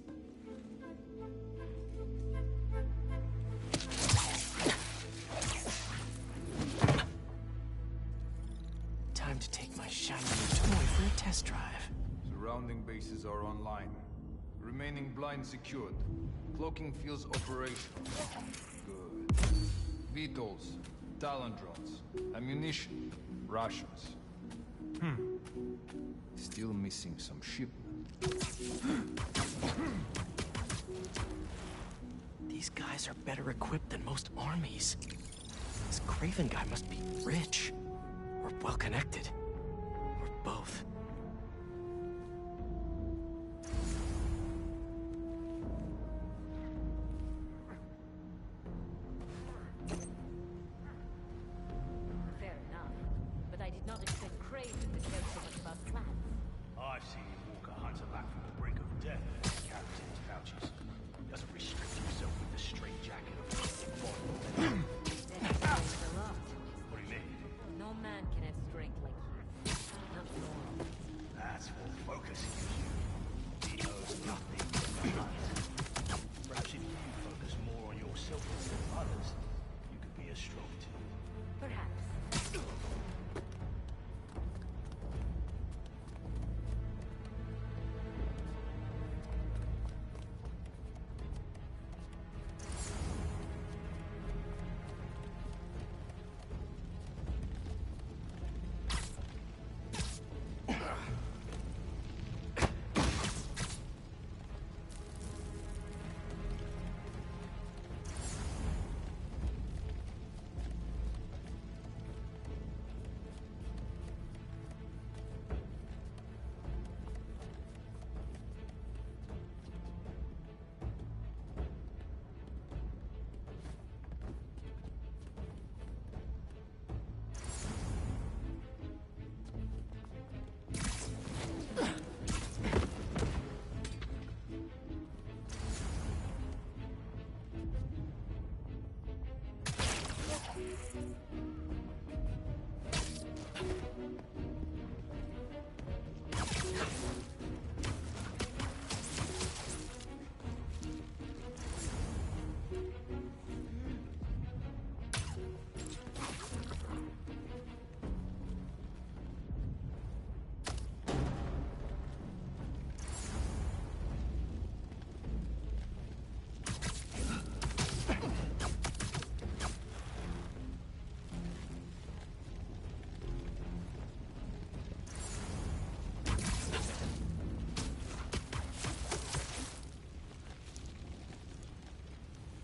Time to take my shiny new toy for a test drive. Surrounding bases are online. Remaining blind secured. Cloaking fields operational. Good. Vetols, Talon drones, ammunition, rations. Still missing some shipment. These guys are better equipped than most armies. This Craven guy must be rich. Or well-connected. Or both. Fair enough. But I did not expect Craven to care so much about plans. I've seen him walk a hunter back from the brink of death and carry his pouches. He doesn't restrict himself with the straight jacket of model. That explains a lot. What do you mean? No man can have strength like you. Not normal. That's what focus gives you. He knows nothing but hunt. Perhaps if you focus more on yourself instead of others, you could be as strong too. Perhaps.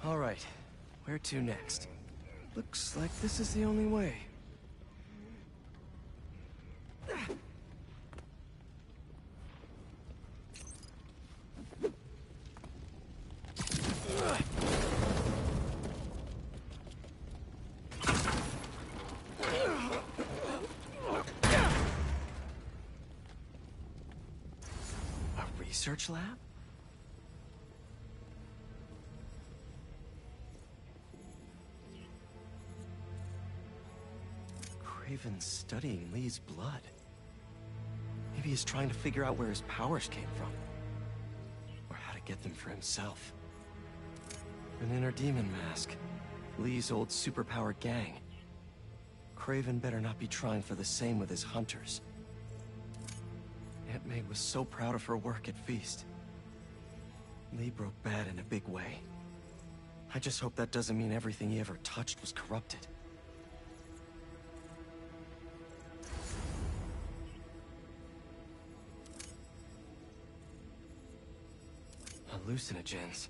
All right, where to next? Looks like this is the only way. A research lab? Craven's studying Lee's blood. Maybe he's trying to figure out where his powers came from. Or how to get them for himself. An inner demon mask. Lee's old superpowered gang. Craven better not be trying for the same with his hunters. Aunt May was so proud of her work at Feast. Lee broke bad in a big way. I just hope that doesn't mean everything he ever touched was corrupted. Hallucinogens.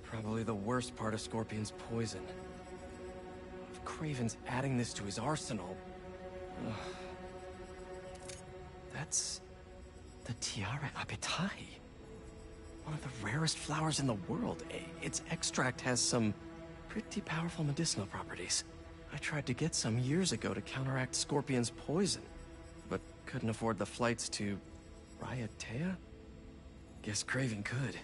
Probably the worst part of Scorpion's poison. If Craven's adding this to his arsenal... Ugh. That's... the Tiara Apitai. One of the rarest flowers in the world. Its extract has some pretty powerful medicinal properties. I tried to get some years ago to counteract Scorpion's poison, but couldn't afford the flights to... Raiatea? Guess Craven could.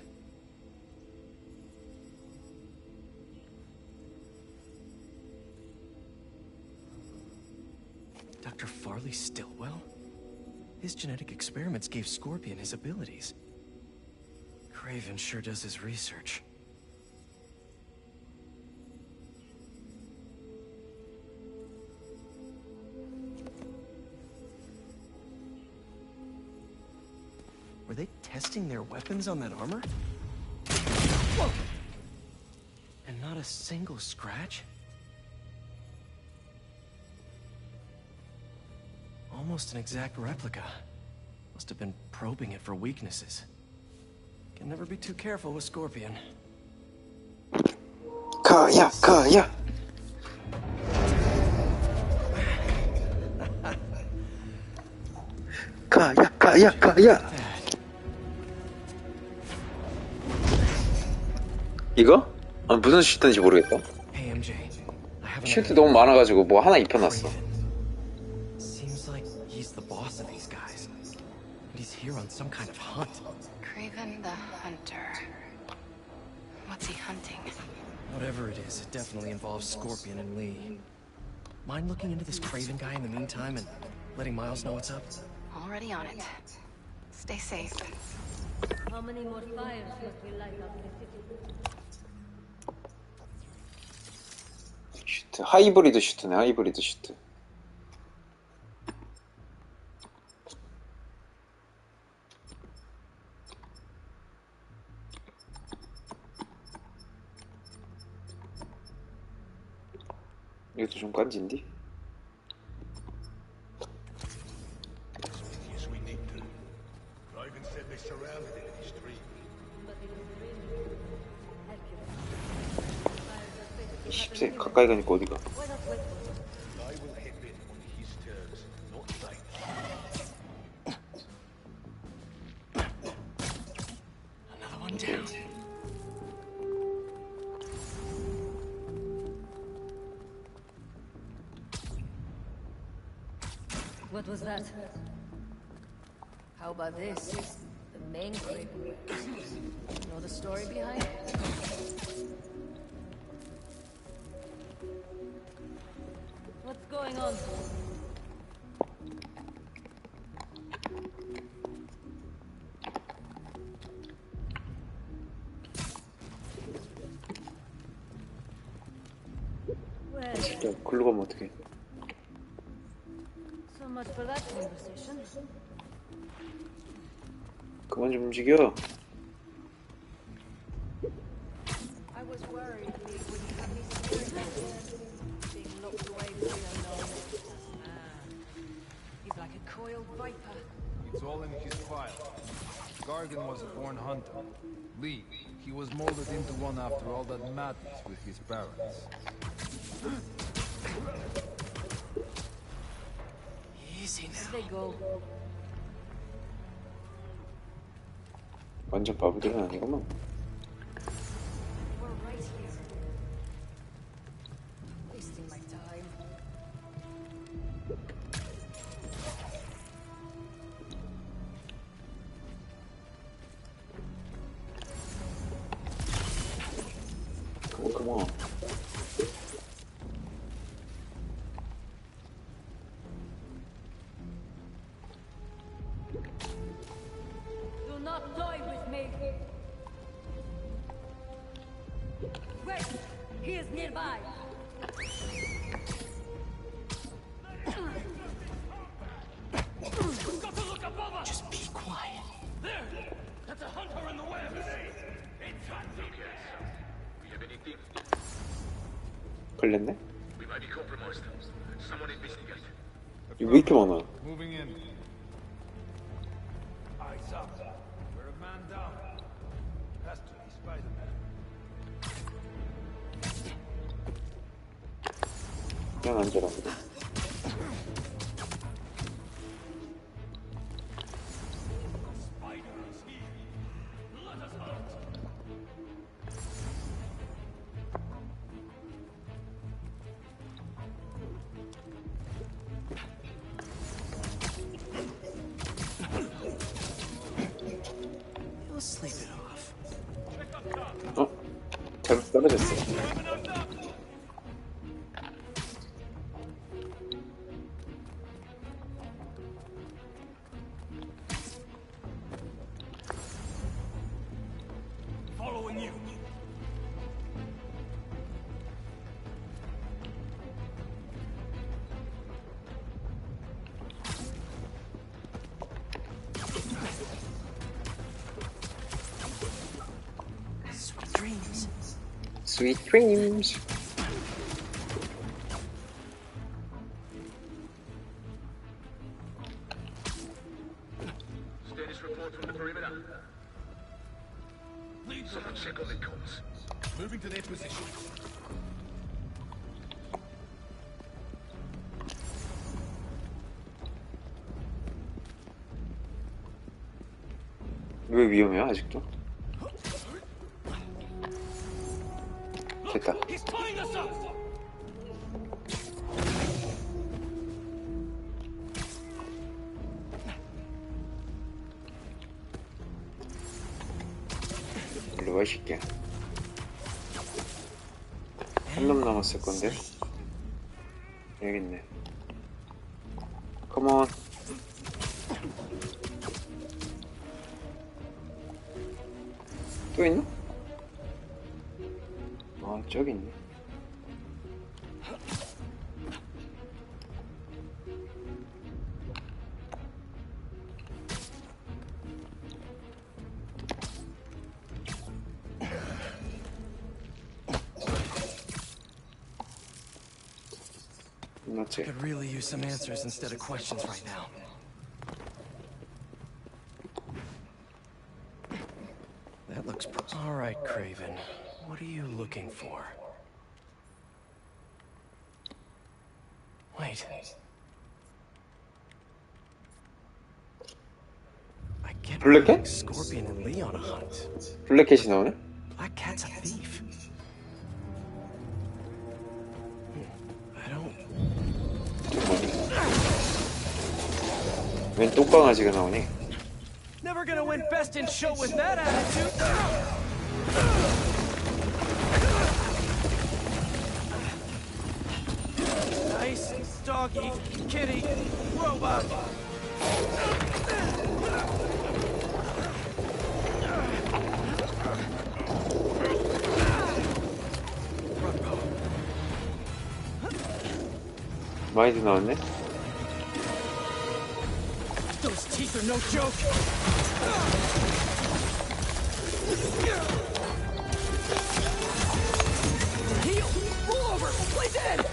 Dr. Farley Stillwell? His genetic experiments gave Scorpion his abilities. Craven sure does his research. Were they testing their weapons on that armor? Whoa! And not a single scratch? Almost an exact replica. Must have been probing it for weaknesses. Can never be too careful with Scorpion. 가야. 가야. 이거? 아, 무슨 슈트인지 모르겠다. 슈트 너무 많아가지고 뭐 하나 입혀놨어. Seems like he's the boss of these guys. And he's here on some kind of hunt. Craven the Hunter. What's he hunting? Whatever it is, it definitely involves Scorpion and Lee. Mind looking into this Craven guy in the meantime and letting Miles know what's up? Already on it. Stay safe. How many more fires must we light up in the city? 슈트. 하이브리드 슈트네. 하이브리드 슈트. 이것도 좀 깐진디? 십세 가까이 가니까 어디가? Another one down. What was that? How about this? The main Craven. Know the story behind it? What's going on? 진짜 글로 가면 어떡해? So much for that conversation. 그만 좀 움직여. I was worried we wouldn't have any security being locked away with the unknown. He's like a coiled viper. It's all in his file. Gargan was a born hunter. Lee, He was molded into one after all that madness with his parents. Easy now. They go. 완전 바보들은 아니구만. We're right here. Wasting my time. Come on. Do not toy with me. Wait, he is nearby. Just be quiet. There! That's a hunter in the web! It's hunting! We have anything? 걸렸네? We might be compromised. Someone investigate. 이거 왜 이렇게 많아? Moving in. Eyes up. We're a man down. Has to be Spider-Man. 그냥 앉아라. You'll sleep it off. 어? 잘못 떨어졌어. Following you. Sweet dreams. Sweet dreams. Status report from the perimeter. Someone check on the comms. Moving to their position. 왜 위험해 아직도? 됐다. He's tying us up! 일로 와, 이 새끼야. 한 놈 남았을 건데. 여기 있네. 컴온. 또 있나? 아, 저기 있네. I could really use some answers instead of questions right now. That looks all right, Craven. What are you looking for? Wait. I get 블랙캣? Scorpion and Lee on a hunt. 블랙캣이 나오네? Black Cat's a thief. I don't. 웬 똥강아지가 나오니? Never gonna win best in show with that attitude. Nice, doggy, kitty, robot. 많이도 나왔네? Those teeth are no joke. Heal! Roll over! Play dead!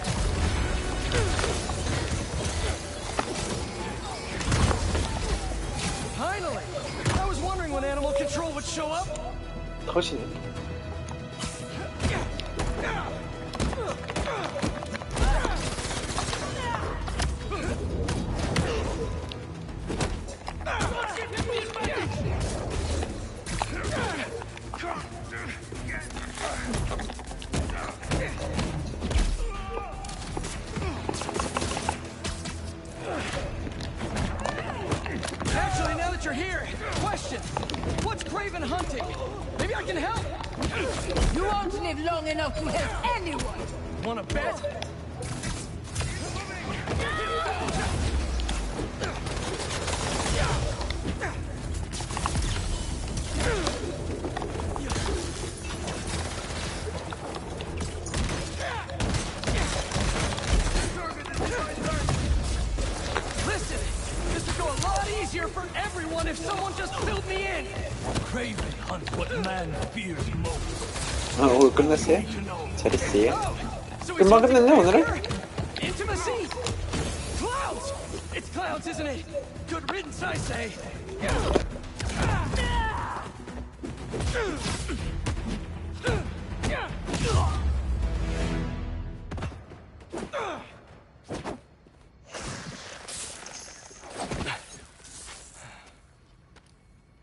Finally! I was wondering when animal control would show up. 터지네. Actually, now that you're here, question. What's Craven hunting? Maybe I can help? You won't live long enough to help anyone! Wanna bet? Listen, this would go a lot easier for everyone if someone just filled me in. Craven hunt what man fears most. 오늘 끝났어요? 잘했어요. 금방 끝났네 오늘은? Intimacy? Clouds! It's clouds, isn't it? Good riddance, I say.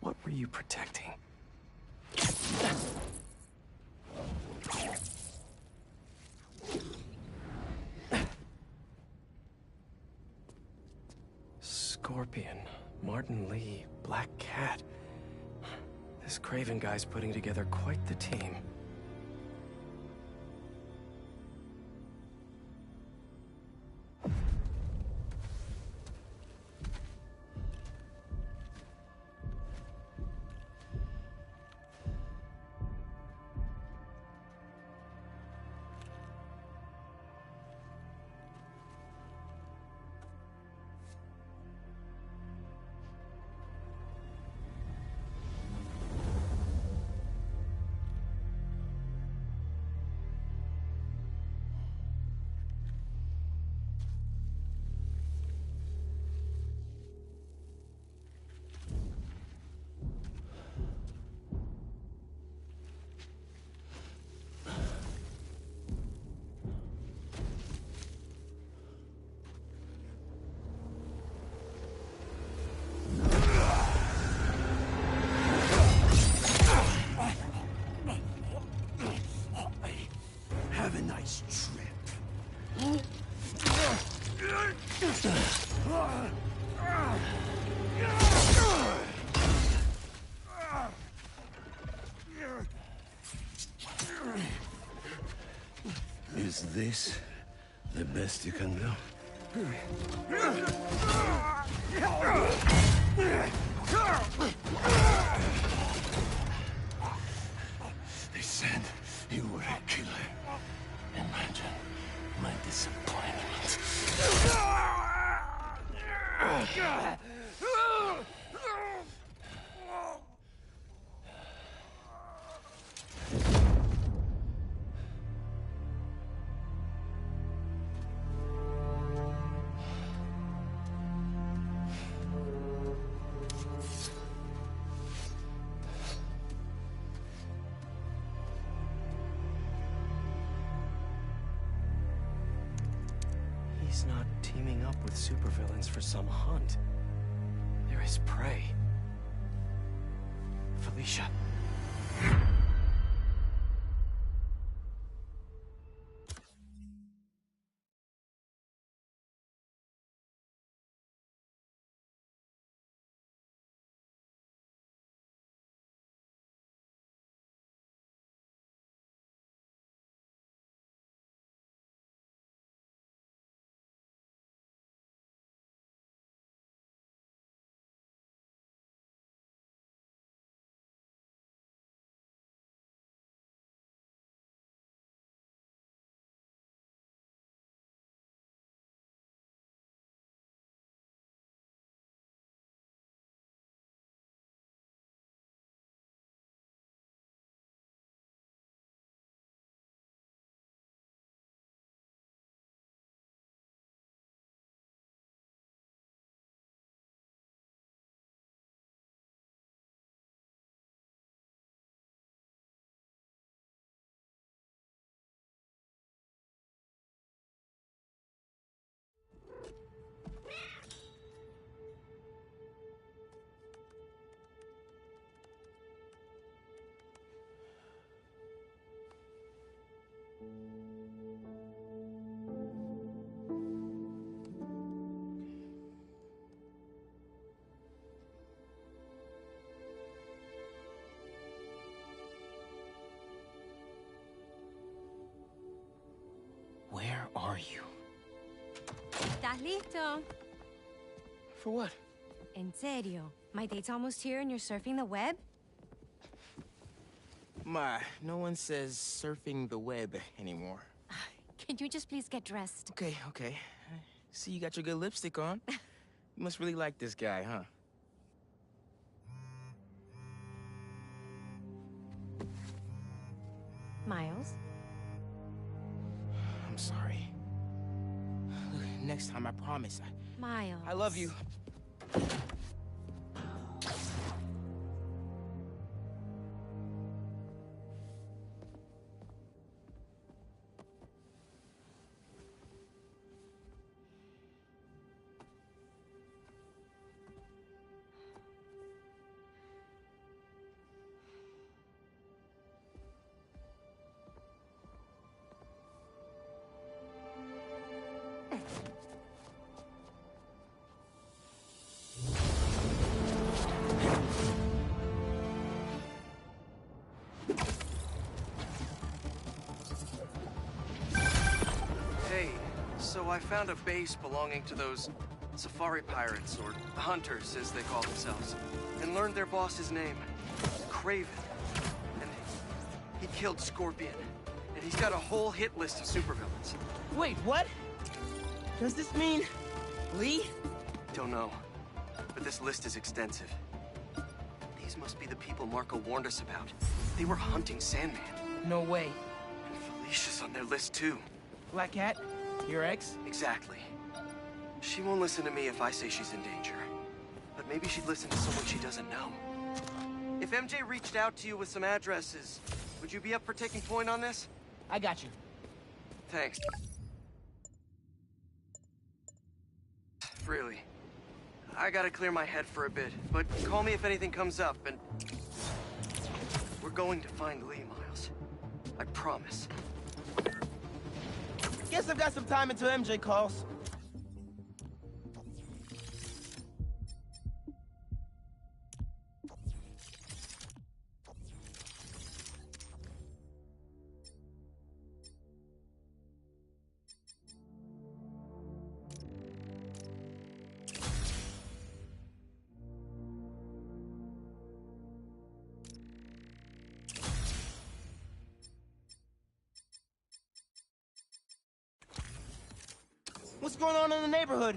What were you protecting? Scorpion, Martin Lee, Black Cat. This Craven guy's putting together quite the team. Have a nice trip. Is this the best you can do? They said you were a killer. Imagine my disappointment. He's not teaming up with supervillains for some hunt. They're his prey. Felicia. you? ¿Estás listo? For what? En serio. My date's almost here and you're surfing the web? Ma, no one says surfing the web anymore. Can you just please get dressed? Okay, okay. See, you got your good lipstick on. You must really like this guy, huh? Miles? I'm sorry. Look, next time, I promise. Miles. I love you. So I found a base belonging to those safari pirates, or hunters, as they call themselves, and learned their boss's name, Kraven. And he killed Scorpion, and he's got a whole hit list of supervillains. Wait, what? Does this mean Lee? Don't know, but this list is extensive. These must be the people Marco warned us about. They were hunting Sandman. No way. And Felicia's on their list, too. Black Cat? Your ex? Exactly. She won't listen to me if I say she's in danger. But maybe she'd listen to someone she doesn't know. If MJ reached out to you with some addresses, would you be up for taking point on this? I got you. Thanks. Really. I gotta clear my head for a bit, but call me if anything comes up, and... We're going to find Lee, Miles. I promise. Guess I've got some time until MJ calls. What's going on in the neighborhood?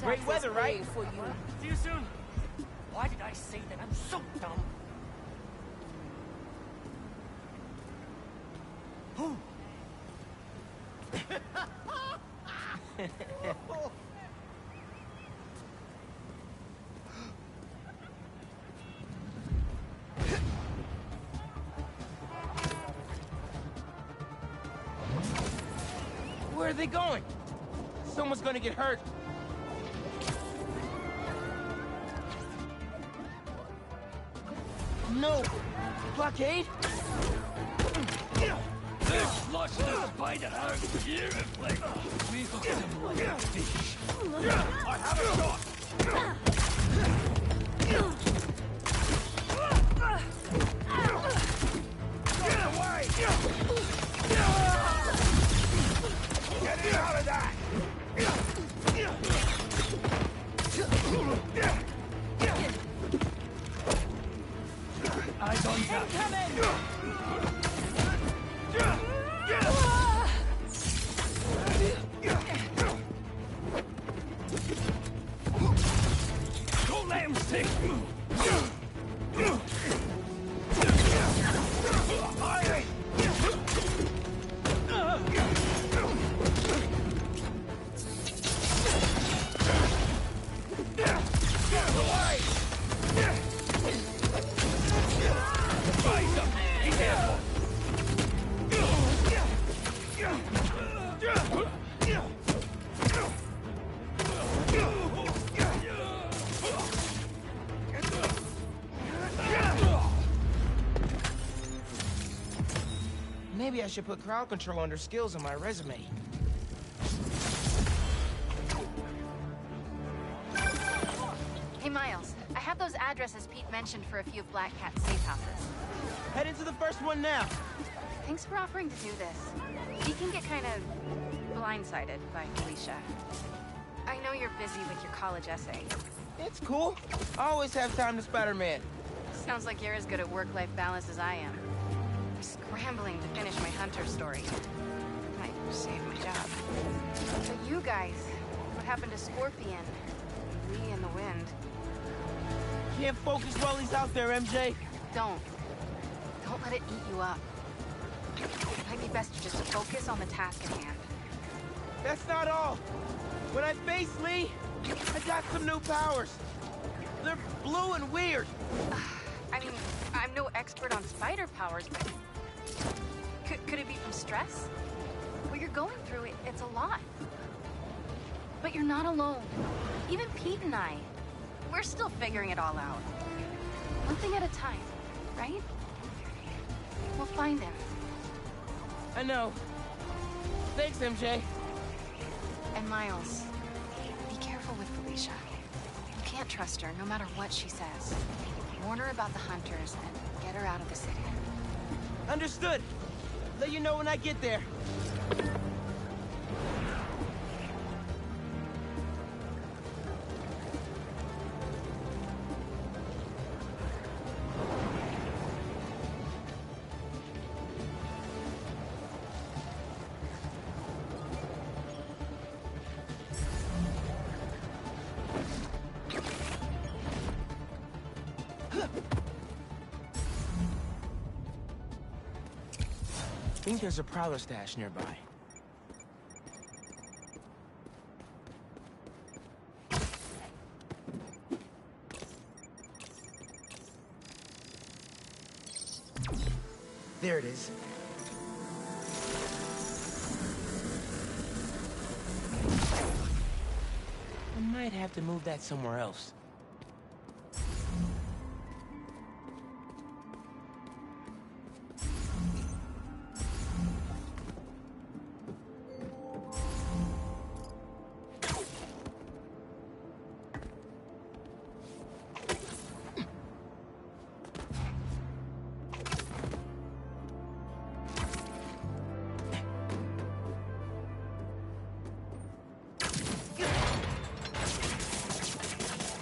Great weather, right? For you. See you soon. Why did I say that? I'm so dumb. Where they going? Someone's gonna get hurt. No! Blockade? This flushed us by the heart beautifully. We hooked him like a fish. I have a shot! Get away! Get me out of that! Eyes on tap. Don't let him stick. Maybe I should put crowd control under skills on my resume. Hey, Miles. I have those addresses Pete mentioned for a few of Black Cat's safe houses. Head into the first one now. Thanks for offering to do this. He can get kind of blindsided by Felicia. I know you're busy with your college essay. It's cool. I always have time to Spider-Man. Sounds like you're as good at work-life balance as I am. I'm scrambling to finish my Hunter story. Might save my job. But you guys, what happened to Scorpion? Lee and the Wind? Can't focus while he's out there, MJ. Don't let it eat you up. It might be best to just focus on the task at hand. That's not all. When I face Lee, I got some new powers. They're blue and weird. I mean, I'm no expert on spider powers, but... Could it be from stress? What you're going through, it's a lot. But you're not alone. Even Pete and I, we're still figuring it all out. One thing at a time, right? We'll find him. I know. Thanks, MJ. And Miles, be careful with Felicia. You can't trust her, no matter what she says. Warn her about the Hunters and get her out of the city. Understood. Let you know when I get there. I think there's a Prowler stash nearby. There it is. I might have to move that somewhere else.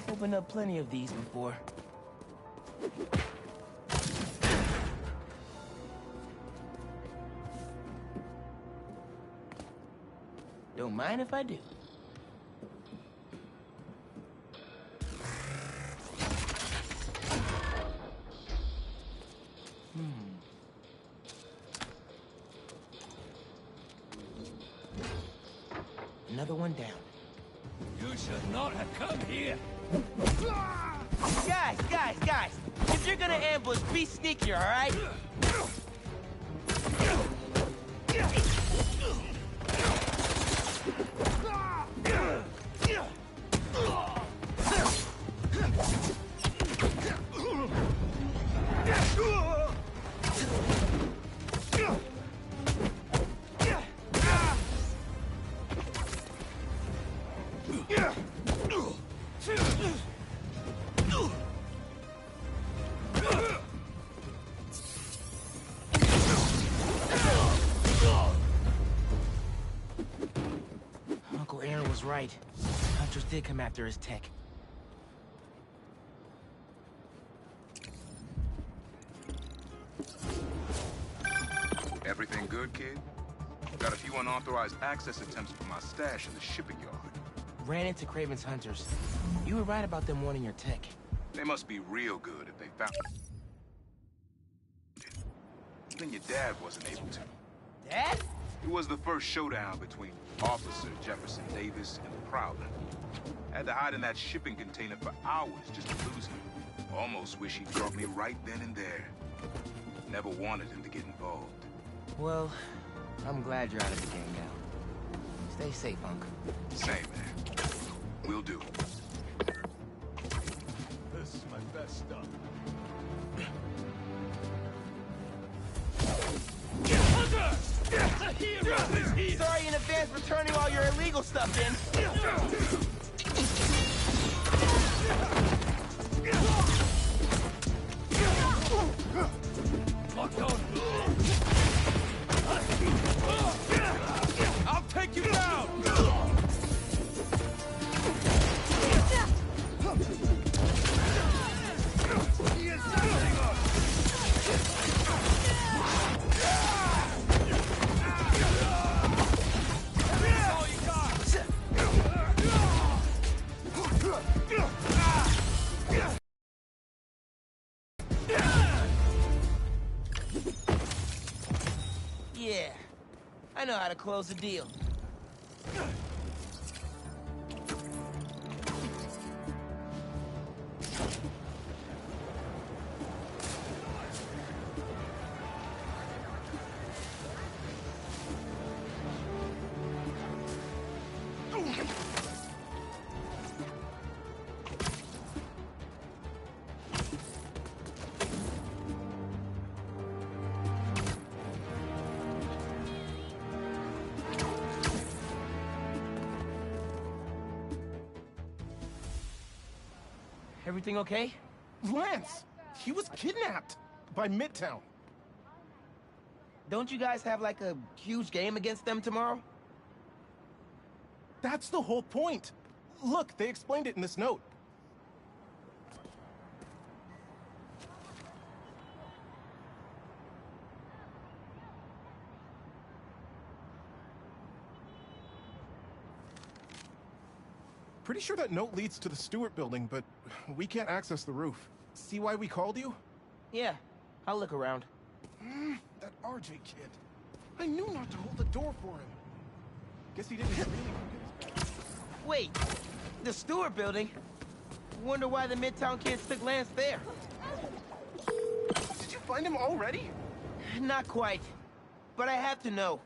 Opened up plenty of these before. Don't mind if I do. Another one down. You should not have come here. Guys! If you're gonna ambush, be sneakier, all right? Uncle Aaron was right. Hunters did come after his tech. Everything good, kid? Got a few unauthorized access attempts from my stash in the shipping yard. Ran into Craven's hunters. You were right about them wanting your tech. They must be real good if they found it. Even your dad wasn't able to. Dad? It was the first showdown between Officer Jefferson Davis and the Prowler. Had to hide in that shipping container for hours just to lose him. Almost wish he'd caught me right then and there. Never wanted him to get involved. Well, I'm glad you're out of the game now. Stay safe, Unc. Same, man. Will do. This is my best stuff. Hunter! The hero is here! Sorry in advance for turning all your illegal stuff in. Locked on. I'll take you down! Yeah, I know how to close the deal. Everything okay? Lance! He was kidnapped by Midtown. Don't you guys have like a huge game against them tomorrow? That's the whole point. Look, they explained it in this note. Pretty sure that note leads to the Stewart building, but we can't access the roof. See why we called you? Yeah, I'll look around. That RJ kid. I knew not to hold the door for him. Guess he didn't really forget his... Wait, the Stewart building? Wonder why the Midtown kids took Lance there. Did you find him already? Not quite, but I have to know.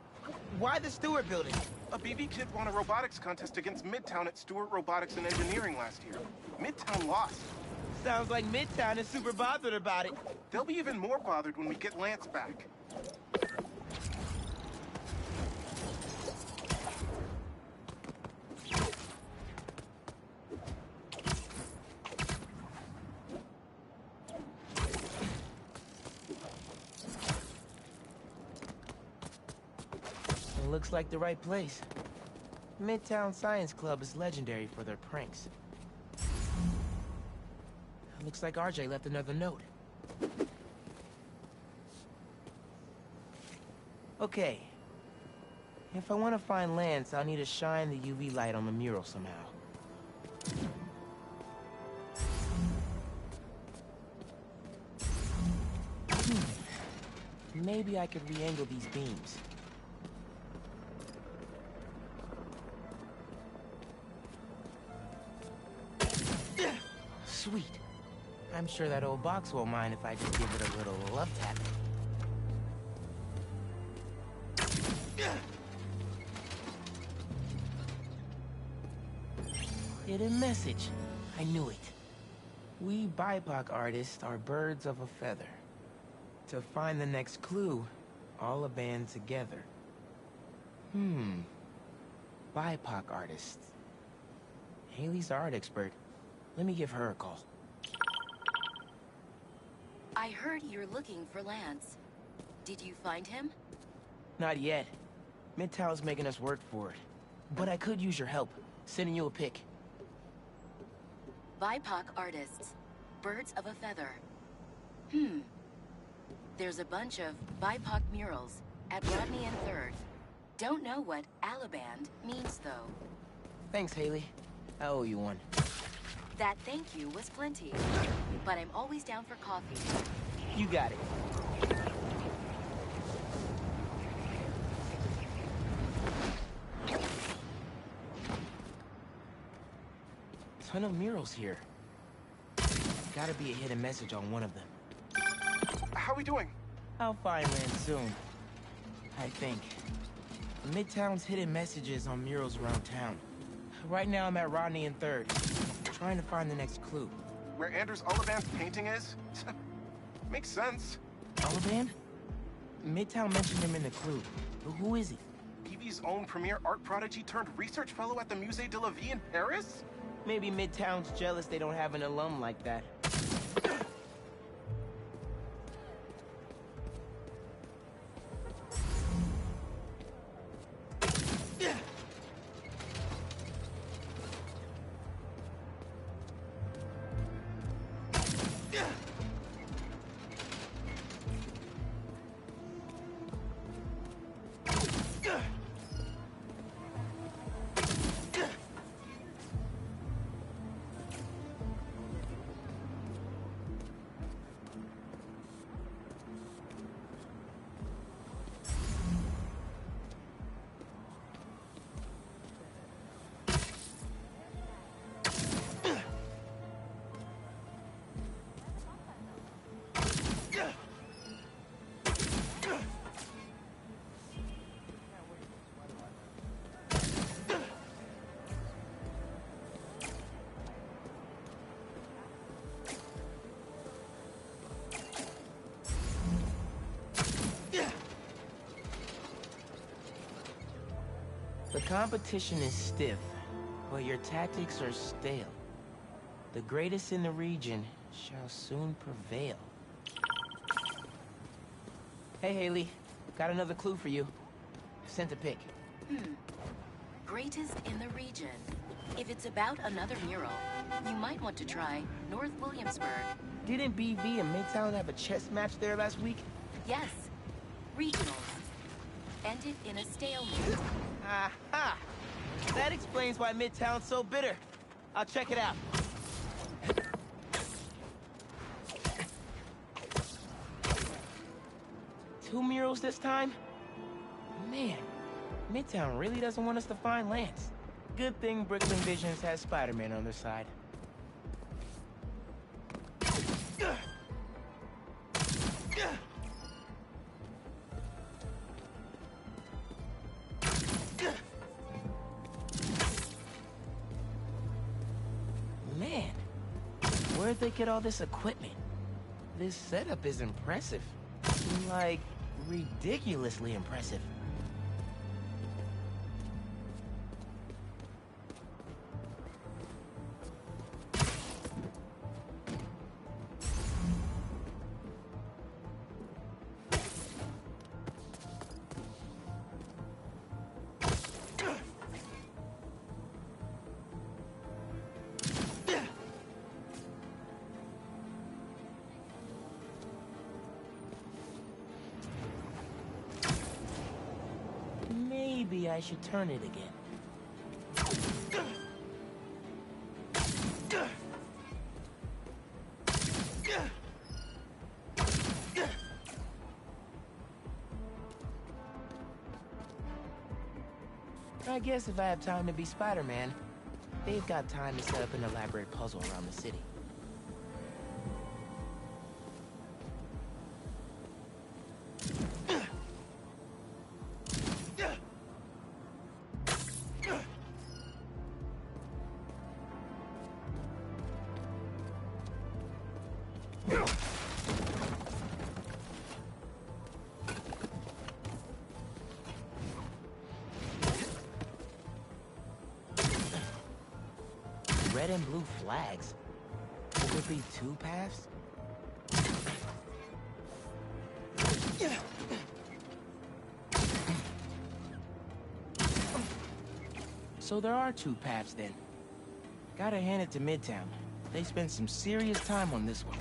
Why the Stewart building? A BB kid won a robotics contest against Midtown at Stewart Robotics and Engineering last year. Midtown lost. Sounds like Midtown is super bothered about it. They'll be even more bothered when we get Lance back. Looks like the right place. Midtown Science Club is legendary for their pranks. Looks like RJ left another note. Okay. If I want to find Lance, I'll need to shine the UV light on the mural somehow. Maybe I could re-angle these beams. Sweet. I'm sure that old box won't mind if I just give it a little love tap. Hidden message. I knew it. We BIPOC artists are birds of a feather. To find the next clue, all a band together. BIPOC artists. Haley's the art expert. Let me give her a call. I heard you're looking for Lance. Did you find him? Not yet. Midtown's making us work for it. But I could use your help. Sending you a pic. BIPOC artists. Birds of a feather. There's a bunch of BIPOC murals at Rodney and 3rd. Don't know what Alaband means, though. Thanks, Haley. I owe you one. That thank you was plenty. But I'm always down for coffee. You got it. Ton of murals here. Gotta be a hidden message on one of them. How are we doing? I'll find Lance soon. I think. Midtown's hidden messages on murals around town. Right now I'm at Rodney and 3rd, trying to find the next clue. Where Anders Ollivand's painting is? Makes sense. Ollivand? Midtown mentioned him in the clue. Who is he? BV's own premier art prodigy turned research fellow at the Musée de la Vie in Paris? Maybe Midtown's jealous they don't have an alum like that. The competition is stiff, but your tactics are stale. The greatest in the region shall soon prevail. Hey, Haley. Got another clue for you. Sent a pic. Greatest in the region. If it's about another mural, you might want to try North Williamsburg. Didn't BV and Midtown have a chess match there last week? Yes. Regionals. Ended in a stalemate. Aha! That explains why Midtown's so bitter. I'll check it out. Two murals this time? Man, Midtown really doesn't want us to find Lance. Good thing Brooklyn Visions has Spider-Man on their side. Man, where'd they get all this equipment? This setup is impressive. Like, ridiculously impressive. Maybe I should turn it again. I guess if I have time to be Spider-Man, they've got time to set up an elaborate puzzle around the city. Red and blue flags. Could there be two paths? So there are two paths then. Gotta hand it to Midtown. They spent some serious time on this one.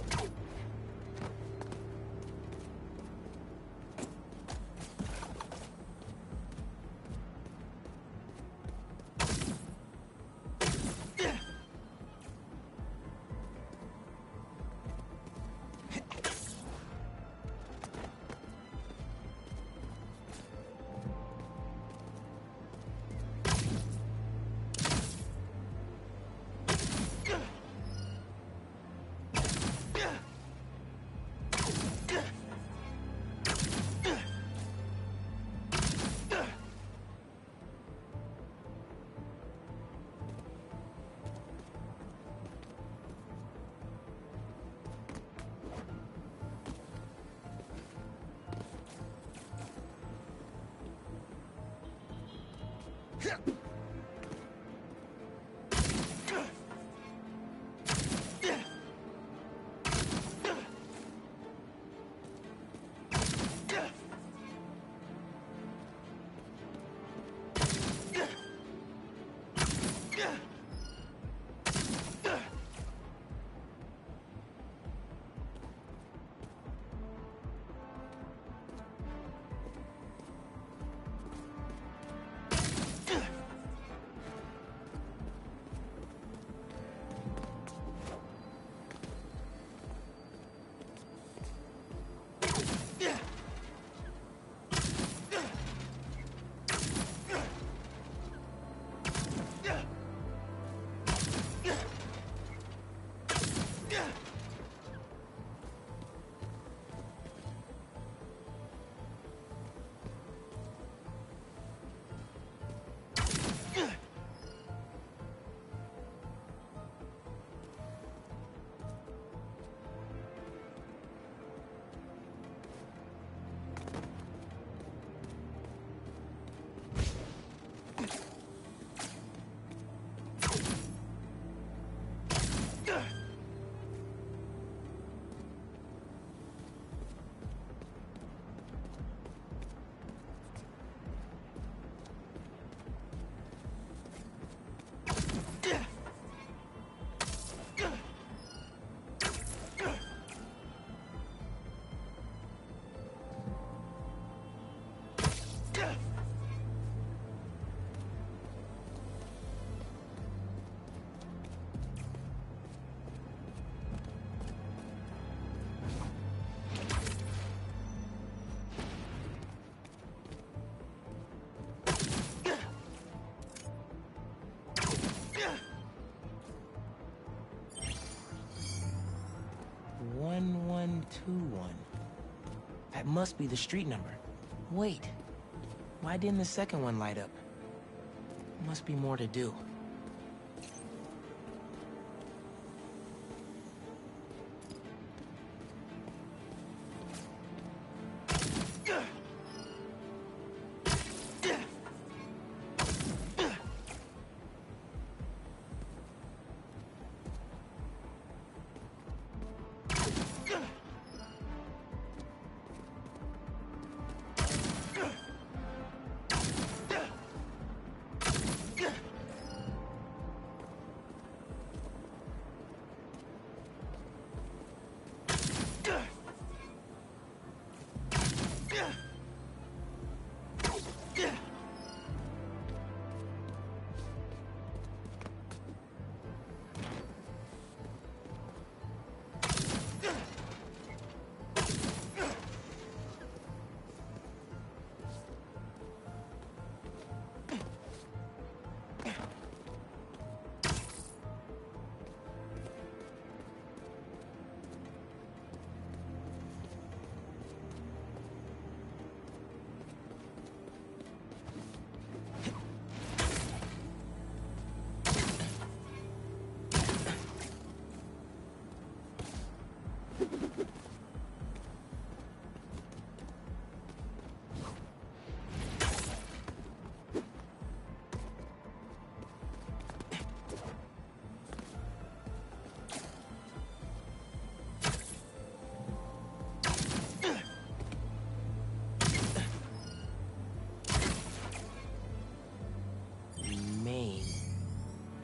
That must be the street number. Wait, why didn't the second one light up? Must be more to do.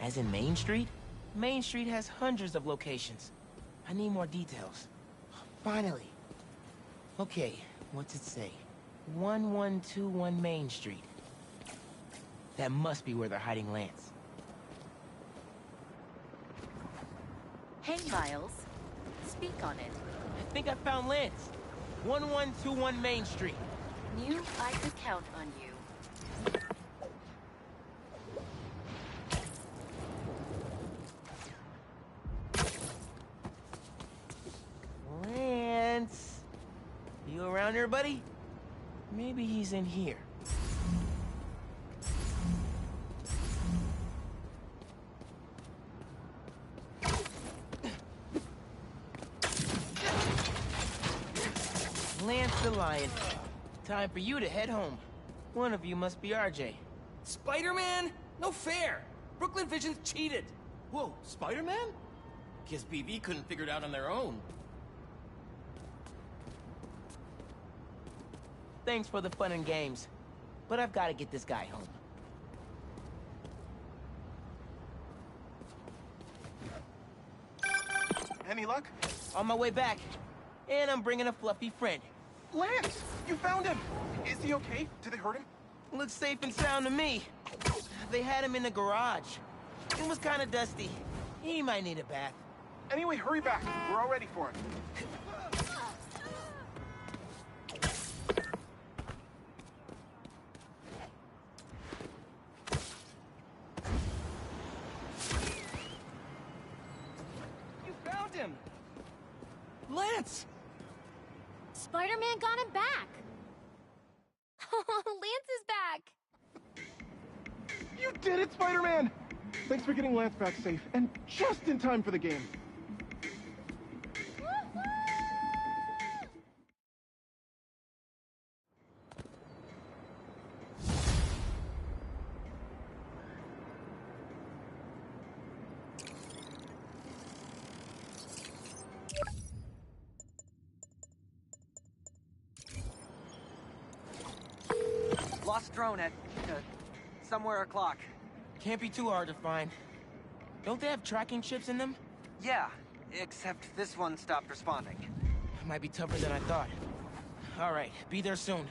As in Main Street? Main Street has hundreds of locations. I need more details. Finally. Okay, what's it say? 1121 Main Street. That must be where they're hiding Lance. Hey, Miles. Speak on it. I think I found Lance. 1121 Main Street. Knew I could count on you. Lance? You around here, buddy? Maybe he's in here. Lance the Lion. Time for you to head home. One of you must be RJ. Spider-Man? No fair! Brooklyn Vision's cheated! Whoa, Spider-Man? Guess BV couldn't figure it out on their own. Thanks for the fun and games, but I've got to get this guy home. Any luck? On my way back, and I'm bringing a fluffy friend. Lance! You found him! Is he okay? Did they hurt him? Looks safe and sound to me. They had him in the garage. It was kind of dusty. He might need a bath. Anyway, hurry back. We're all ready for him. You found him! Lance! Spider-Man got him back! Lance is back! You did it, Spider-Man! Thanks for getting Lance back safe, and just in time for the game. Lost drone at, somewhere o'clock. Can't be too hard to find. Don't they have tracking chips in them? Yeah, except this one stopped responding. Might be tougher than I thought. All right, be there soon.